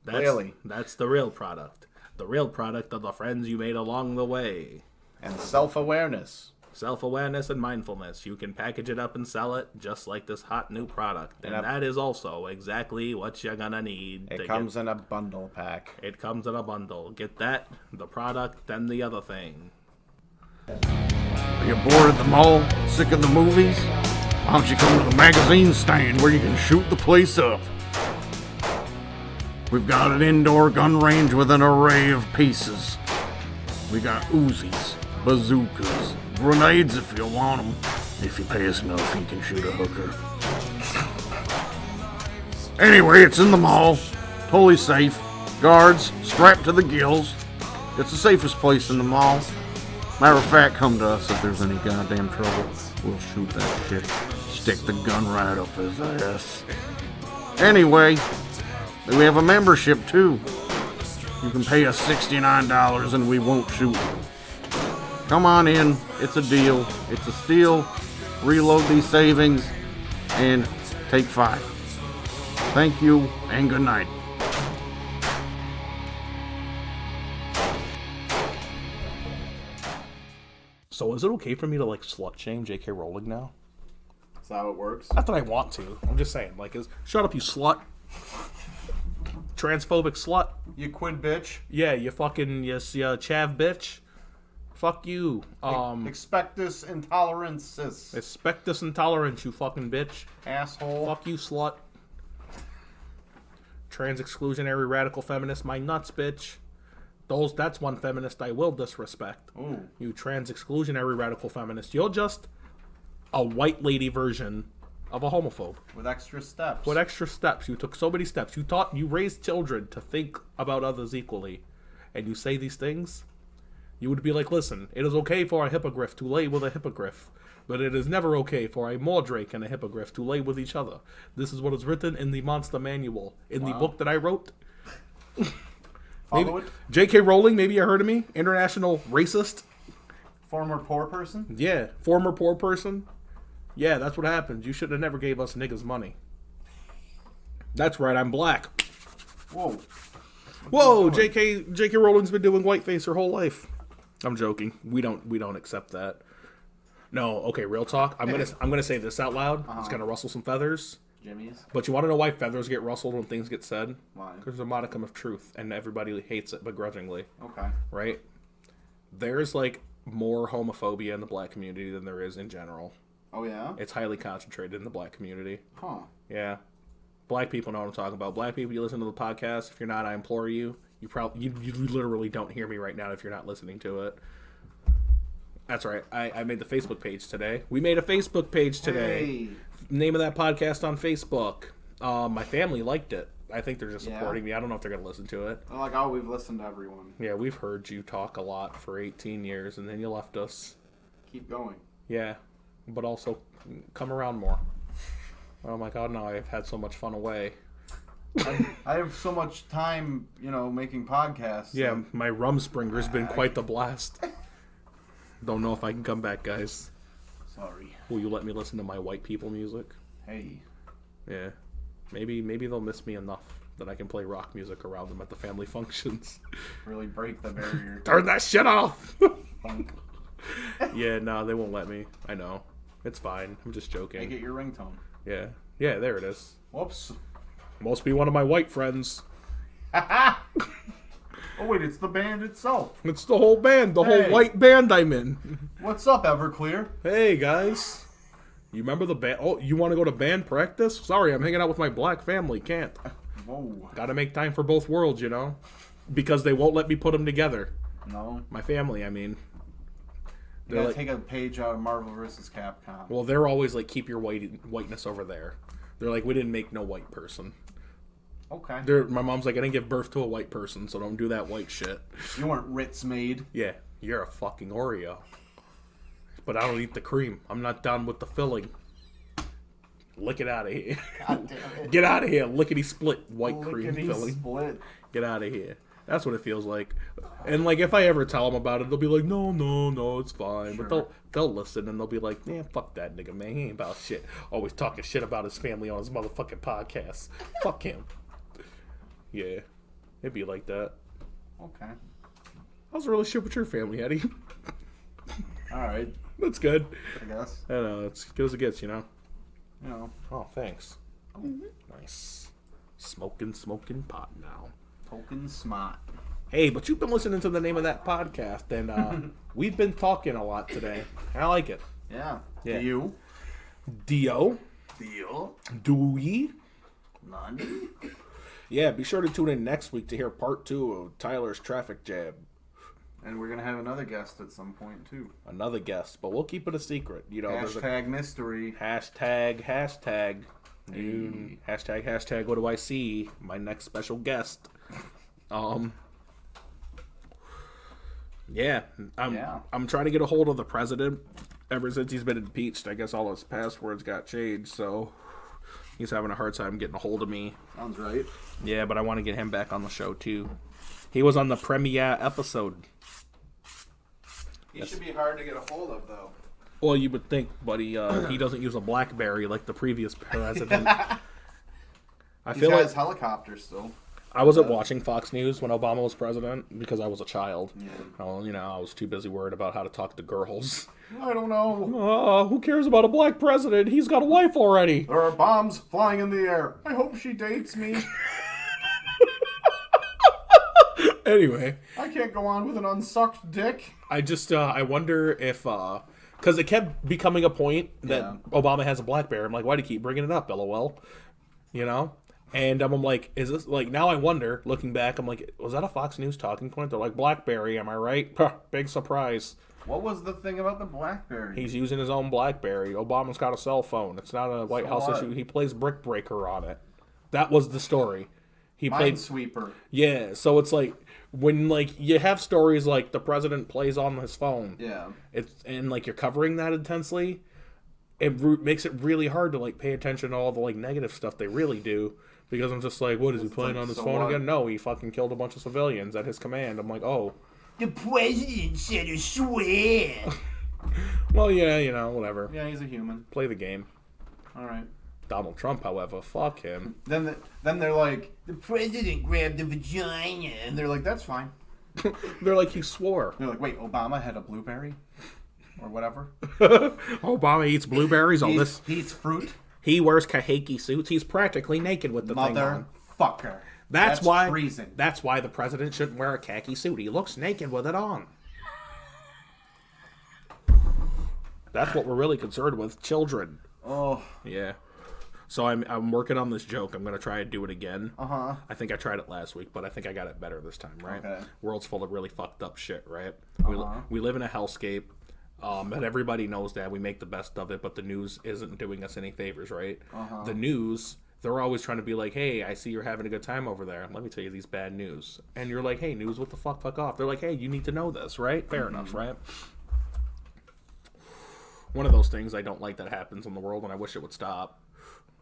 Really? That's the real product. The real product of the friends you made along the way. And self-awareness. Self-awareness and mindfulness. You can package it up and sell it just like this hot new product. And that is also exactly what you're gonna need. It comes in a bundle pack. It comes in a bundle. Get that, the product, then the other thing. Are you bored at the mall? Sick of the movies? Why don't you come to the magazine stand where you can shoot the place up? We've got an indoor gun range with an array of pieces. We got Uzis, bazookas, grenades if you want them. If you pay us enough, you can shoot a hooker. Anyway, it's in the mall. Totally safe. Guards strapped to the gills. It's the safest place in the mall. Matter of fact, come to us if there's any goddamn trouble. We'll shoot that shit. Stick the gun right up his ass. Anyway, we have a membership too. You can pay us $69 and we won't shoot you. Come on in. It's a deal. It's a steal. Reload these savings and take 5. Thank you and good night. So is it okay for me to like slut shame J.K. Rowling now? That's how it works. Not that I want to. I'm just saying, like, shut up, you slut. Transphobic slut. You quid bitch. Yeah, you fucking chav bitch. Fuck you. Expectus intolerances. Expectus intolerance, you fucking bitch. Asshole. Fuck you, slut. Trans exclusionary radical feminist, my nuts, bitch. That's one feminist I will disrespect. Ooh. You trans exclusionary radical feminist. You're just a white lady version of a homophobe. With extra steps. With extra steps. You took so many steps. You raised children to think about others equally. And you say these things? You would be like, listen, it is okay for a hippogriff to lay with a hippogriff. But it is never okay for a mordrake and a hippogriff to lay with each other. This is what is written in the Monster Manual. In the book that I wrote. Follow it. J.K. Rowling, maybe you heard of me? International racist. Former poor person? Yeah, former poor person. Yeah, that's what happens. You should have never gave us niggas money. That's right, I'm black. Whoa. Whoa, J.K. Rowling's been doing whiteface her whole life. I'm joking. We don't accept that. No, okay, real talk. I'm gonna say this out loud. It's gonna rustle some feathers. Jimmy's. But you want to know why feathers get rustled when things get said? Why? Because there's a modicum of truth, and everybody hates it begrudgingly. Okay. Right? There's like more homophobia in the black community than there is in general. Oh yeah? It's highly concentrated in the black community. Huh. Yeah. Black people know what I'm talking about. Black people, you listen to the podcast. If you're not, I implore you. You literally don't hear me right now if you're not listening to it. That's right. I made the Facebook page today. We made a Facebook page today. Hey. Name of that podcast on Facebook. My family liked it. I think they're just supporting Yeah. me. I don't know if they're going to listen to it. They're like, oh, we've listened to everyone. Yeah, we've heard you talk a lot for 18 years, and then you left us. Keep going. Yeah, but also come around more. Oh my god, now I've had so much fun away. I have so much time, making podcasts. Yeah, my Rumspringer's been quite the blast. Don't know if I can come back, guys. Sorry. Will you let me listen to my white people music? Hey. Yeah. Maybe they'll miss me enough that I can play rock music around them at the family functions. Really break the barrier. Turn that shit off! Funk. Yeah, no, they won't let me. I know. It's fine. I'm just joking. Make it your ringtone. Yeah. Yeah, there it is. Whoops. Must be one of my white friends. Oh, wait, it's the band itself. It's the whole band. The whole white band I'm in. What's up, Everclear? Hey, guys. You remember the band? Oh, you want to go to band practice? Sorry, I'm hanging out with my black family. Can't. Whoa. Gotta make time for both worlds, because they won't let me put them together. No. My family, I mean. You gotta take a page out of Marvel vs. Capcom. Well, they're always like, keep your whiteness over there. They're like, we didn't make no white person. Okay. My mom's like, I didn't give birth to a white person, so don't do that white shit. You weren't Ritz made. Yeah, you're a fucking Oreo. But I don't eat the cream. I'm not done with the filling. Lick it out of here. God damn it. Get out of here. Lickety split white cream Lickety filling. split. Get out of here. That's what it feels like. And like, if I ever tell them about it, they'll be like, no, it's fine. Sure. But they'll listen and they'll be like, yeah, fuck that nigga, man. He ain't about shit. Always talking shit about his family on his motherfucking podcast. Fuck him. Yeah, it'd be like that. Okay. How's the relationship with your family, Eddie? Alright. That's good. I guess. I know, it's good as it gets, Oh, thanks. Mm-hmm. Nice. Smoking pot now. Token smart. Hey, but you've been listening to the name of that podcast, and we've been talking a lot today. I like it. Yeah. Yeah. You? Dio. Deal. Dewey. None. Yeah, be sure to tune in next week to hear part 2 of Tyler's traffic jam. And we're going to have another guest at some point, too. Another guest, but we'll keep it a secret. You know, Hashtag mystery. Hashtag. Hashtag, what do I see? My next special guest. Yeah, I'm trying to get a hold of the president. Ever since he's been impeached, I guess all his passwords got changed, so he's having a hard time getting a hold of me. Sounds right. Yeah, but I want to get him back on the show, too. He was on the premiere episode. He should be hard to get a hold of, though. Well, you would think, but he doesn't use a BlackBerry like the previous president. He's got his helicopter still. I wasn't watching Fox News when Obama was president because I was a child. Yeah. Well, I was too busy worried about how to talk to girls. I don't know. Who cares about a black president? He's got a wife already. There are bombs flying in the air. I hope she dates me. Anyway. I can't go on with an unsucked dick. I just, I wonder if, because it kept becoming a point that Obama has a BlackBerry. I'm like, why do you keep bringing it up, LOL? And I'm like, is this, like, now I wonder, looking back, I'm like, was that a Fox News talking point? They're like, BlackBerry, am I right? Big surprise. What was the thing about the BlackBerry? He's using his own BlackBerry. Obama's got a cell phone. It's not a White House issue. He plays Brick Breaker on it. That was the story. He played Minesweeper. Yeah, so it's like, when, like, you have stories like the president plays on his phone. Yeah. And, like, you're covering that intensely, it makes it really hard to, like, pay attention to all the, like, negative stuff they really do. Because I'm just like, what, is he playing on his phone again? No, he fucking killed a bunch of civilians at his command. I'm like, oh. The president said to swear. Well, yeah, whatever. Yeah, he's a human. Play the game. All right. Donald Trump, however, fuck him. Then they're like, the president grabbed the vagina. And they're like, that's fine. They're like, he swore. They're like, wait, Obama had a blueberry? Or whatever? Obama eats blueberries, all this. He eats fruit. He wears kahiki suits. He's practically naked with the thing on. Motherfucker. That's why treason. That's why the president shouldn't wear a khaki suit. He looks naked with it on. That's what we're really concerned with. Children. Oh. Yeah. So I'm working on this joke. I'm going to try and do it again. Uh-huh. I think I tried it last week, but I think I got it better this time, right? Okay. World's full of really fucked up shit, right? Uh-huh. We live in a hellscape. And everybody knows that. We make the best of it, but the news isn't doing us any favors, right? Uh-huh. The news, they're always trying to be like, hey, I see you're having a good time over there. Let me tell you these bad news. And you're like, hey, news, what the fuck off. They're like, hey, you need to know this, right? Fair enough, right? One of those things I don't like that happens in the world, and I wish it would stop,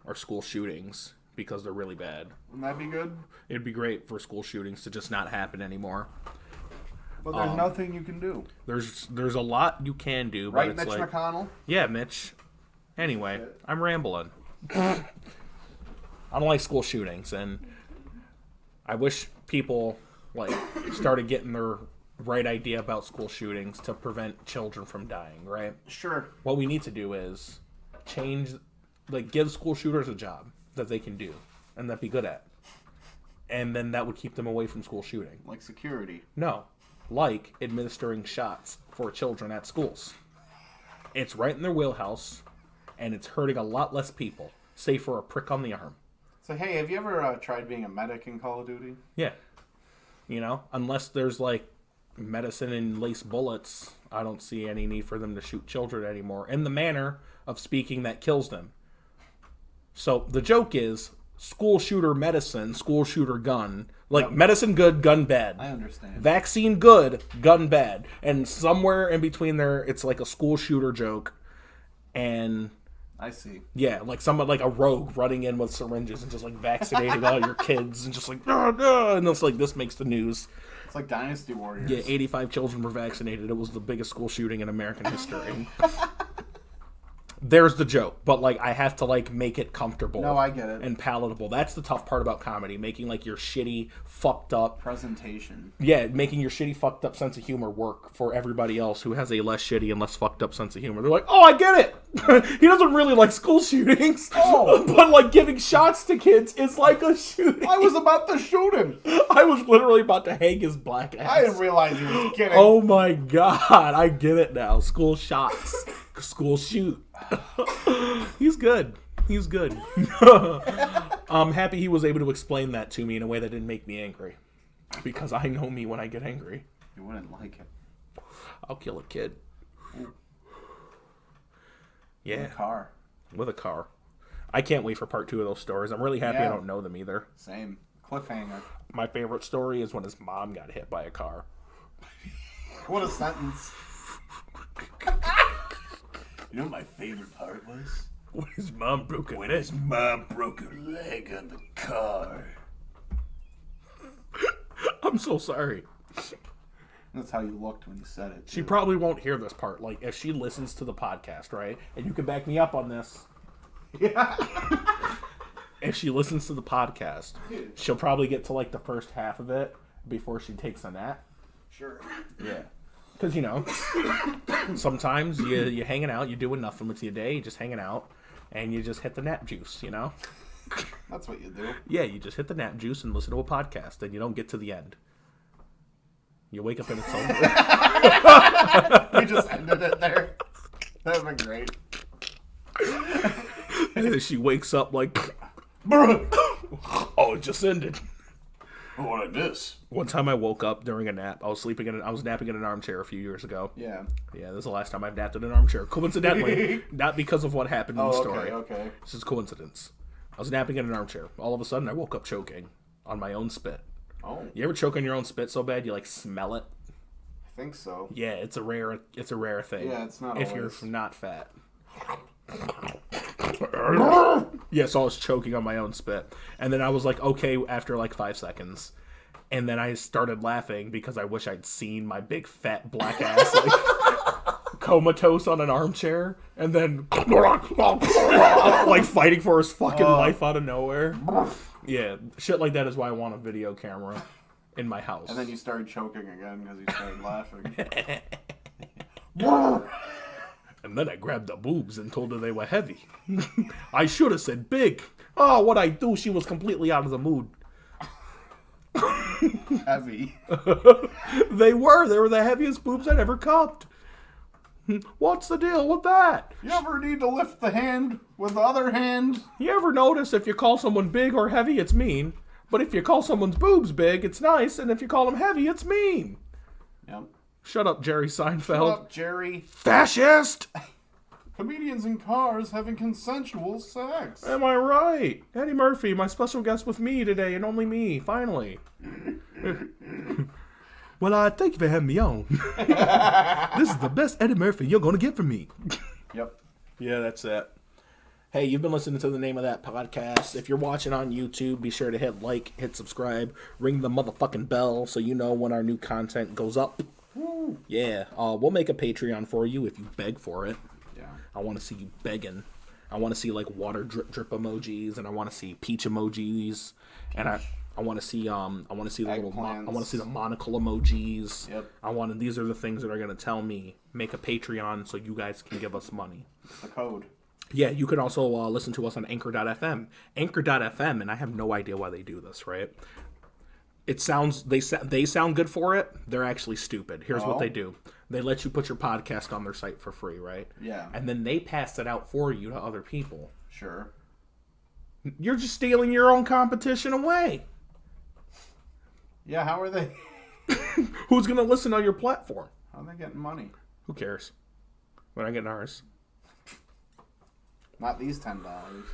are school shootings, because they're really bad. Wouldn't that be good? It'd be great for school shootings to just not happen anymore. But there's nothing you can do. There's a lot you can do, but right, it's Mitch like, McConnell? Yeah, Mitch. Anyway, I'm rambling. I don't like school shootings, and I wish people like started getting their right idea about school shootings to prevent children from dying, right? Sure. What we need to do is give school shooters a job that they can do and that be good at. And then that would keep them away from school shooting. Like security. No. Like administering shots for children at schools. It's right in their wheelhouse, and it's hurting a lot less people, save for a prick on the arm. So, hey, have you ever tried being a medic in Call of Duty? Yeah. Unless there's, like, medicine and lace bullets, I don't see any need for them to shoot children anymore, in the manner of speaking that kills them. So, the joke is, school shooter medicine, school shooter gun. Like, medicine good, gun bad. I understand. Vaccine good, gun bad. And somewhere in between there, it's like a school shooter joke. And... I see. Yeah, like someone, like a rogue running in with syringes and just, like, vaccinating all your kids. And just like, and it's like, this makes the news. It's like Dynasty Warriors. Yeah, 85 children were vaccinated. It was the biggest school shooting in American history. There's the joke, but, like, I have to, like, make it comfortable. No, I get it. And palatable. That's the tough part about comedy, making, like, your shitty, fucked up... presentation. Yeah, making your shitty, fucked up sense of humor work for everybody else who has a less shitty and less fucked up sense of humor. They're like, oh, I get it! He doesn't really like school shootings, but, like, giving shots to kids is like a shooting. I was about to shoot him! I was literally about to hang his black ass. I didn't realize he was kidding. Oh my god, I get it now. School shots. School shoot. He's good. He's good. I'm happy he was able to explain that to me in a way that didn't make me angry. Because I know me when I get angry. You wouldn't like it. I'll kill a kid. Yeah. With a car. I can't wait for part 2 of those stories. I'm really happy I don't know them either. Same. Cliffhanger. My favorite story is when his mom got hit by a car. What a sentence. You know what my favorite part was? When his mom broke her When leg. his mom broke her leg on the car. I'm so sorry. That's how you looked when you said it. She probably won't hear this part. Like, if she listens to the podcast, right? And you can back me up on this. Yeah. If she listens to the podcast, she'll probably get to, like, the first half of it before she takes a nap. Sure. Yeah. Because, you know, sometimes you're hanging out, you're doing nothing with your day, you're just hanging out, and you just hit the nap juice, you know? That's what you do. Yeah, you just hit the nap juice and listen to a podcast, and you don't get to the end. You wake up and it's over. We just ended it there. That would be great. And then she wakes up like, oh, it just ended. What like this? One time I woke up during a nap. I was napping in an armchair a few years ago. Yeah. Yeah, this is the last time I've napped in an armchair. Coincidentally, not because of what happened in the story. Okay. This is coincidence. I was napping in an armchair. All of a sudden, I woke up choking on my own spit. Oh. You ever choke on your own spit so bad you like smell it? I think so. Yeah, it's a rare thing. Yeah, it's not if always. you're not fat. Yeah, so I was choking on my own spit. And then I was like, okay, after like 5 seconds. And then I started laughing because I wish I'd seen my big fat black ass like comatose on an armchair. And then like fighting for his fucking life out of nowhere. Yeah, shit like that is why I want a video camera in my house. And then you started choking again because you started laughing. And then I grabbed the boobs and told her they were heavy. I should have said big. Oh, what I do? She was completely out of the mood. Heavy. They were the heaviest boobs I'd ever cupped. What's the deal with that? You ever need to lift the hand with the other hand? You ever notice if you call someone big or heavy, it's mean. But if you call someone's boobs big, it's nice. And if you call them heavy, it's mean. Yep. Shut up, Jerry Seinfeld. Shut up, Jerry. Fascist! Comedians in cars having consensual sex. Am I right? Eddie Murphy, my special guest with me today, and only me, finally. Well, thank you for having me on. This is the best Eddie Murphy you're going to get from me. Yep. Yeah, that's it. Hey, you've been listening to the name of that podcast. If you're watching on YouTube, be sure to hit like, hit subscribe, ring the motherfucking bell so you know when our new content goes up. Woo. Yeah, we'll make a Patreon for you if you beg for it. Yeah. I want to see you begging. I want to see like water drip emojis, and I want to see peach emojis, and I want to see the little I want to see the monocle emojis. Yep. These are the things that are going to tell me make a Patreon so you guys can give us money. The code. Yeah, you can also listen to us on Anchor.fm. Anchor.fm, and I have no idea why they do this, right? They sound good for it. They're actually stupid. Here's what they do. They let you put your podcast on their site for free, right? Yeah. And then they pass it out for you to other people. Sure. You're just stealing your own competition away. Yeah, how are they? Who's going to listen on your platform? How are they getting money? Who cares? We're not getting ours. Not these $10.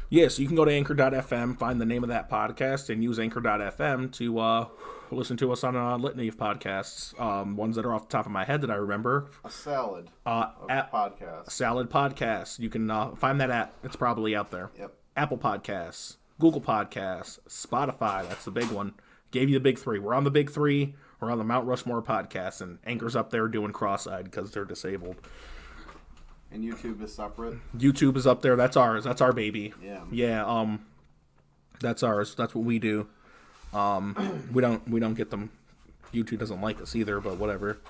Yeah, so you can go to Anchor.fm, find the name of that podcast, and use Anchor.fm to listen to us on a litany of podcasts. Ones that are off the top of my head that I remember. A salad podcast. Salad podcast. You can find that app. It's probably out there. Yep. Apple Podcasts, Google Podcasts, Spotify. That's the big one. Gave you the big three. We're on the big three. We're on the Mount Rushmore podcast, and Anchor's up there doing cross-eyed because they're disabled. And YouTube is separate. YouTube is up there. That's ours. That's our baby. Yeah. Yeah. That's ours. That's what we do. We don't get them. YouTube doesn't like us either, but whatever.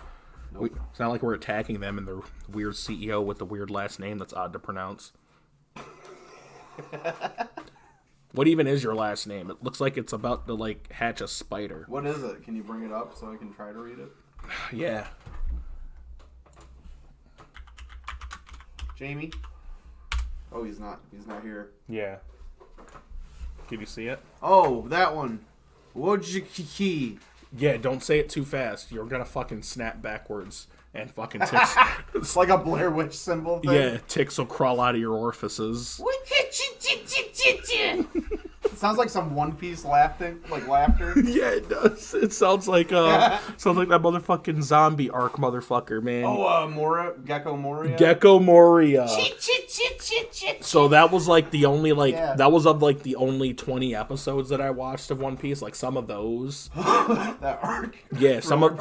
Nope. It's not like we're attacking them and their weird CEO with the weird last name that's odd to pronounce. What even is your last name? It looks like it's about to like hatch a spider. What is it? Can you bring it up so I can try to read it? Yeah. Jamie? Oh, he's not. He's not here. Yeah. Can you see it? Oh, that one. Wojiki. Yeah, don't say it too fast. You're gonna fucking snap backwards and fucking ticks. It's like a Blair Witch symbol thing. Yeah, ticks will crawl out of your orifices. It sounds like some One Piece laughter. Yeah, it does. It sounds like that motherfucking zombie arc motherfucker, man. Oh, Gecko Moria. Gecko Moria. So that was like the only that was of like the only 20 episodes that I watched of One Piece. Like some of those. That arc. Yeah, some of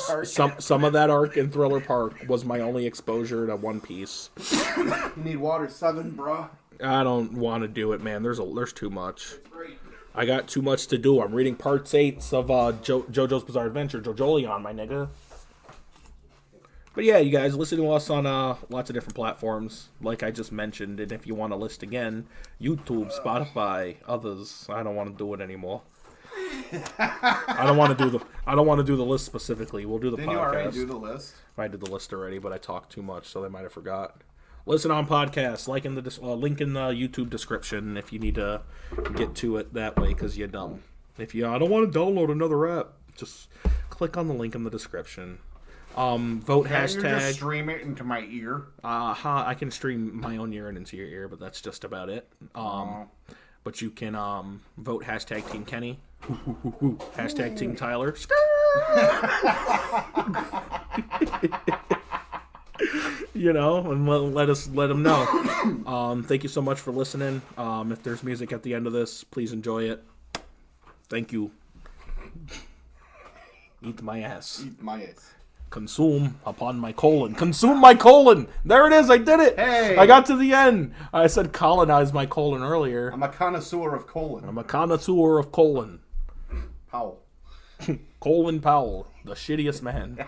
that arc in Thriller Park was my only exposure to One Piece. You need water 7, bruh. I don't want to do it, man. There's too much. I got too much to do. I'm reading parts 8 of JoJo's Bizarre Adventure. JoJolion, my nigga. But yeah, you guys, listen to us on lots of different platforms, like I just mentioned. And if you want to list again, YouTube, Spotify, others. I don't want to do it anymore. I don't want to do the list specifically. We'll do the Didn't podcast. you already do the list? I did the list already, but I talked too much, so they might have forgot. Listen on podcasts, link in the YouTube description if you need to get to it that way because you're dumb. If you I don't want to download another app, just click on the link in the description. Vote hashtag. You just stream it into my ear. I can stream my own urine into your ear, but that's just about it. But you can vote hashtag Team Kenny, hashtag Team Tyler. You know, and let them know. Thank you so much for listening. If there's music at the end of this, please enjoy it. Thank you. Eat my ass. Eat my ass. Consume upon my colon. Consume my colon. There it is. I did it. Hey. I got to the end. I said colonize my colon earlier. I'm a connoisseur of colon. I'm a connoisseur of colon. Powell. Colin Powell, the shittiest man.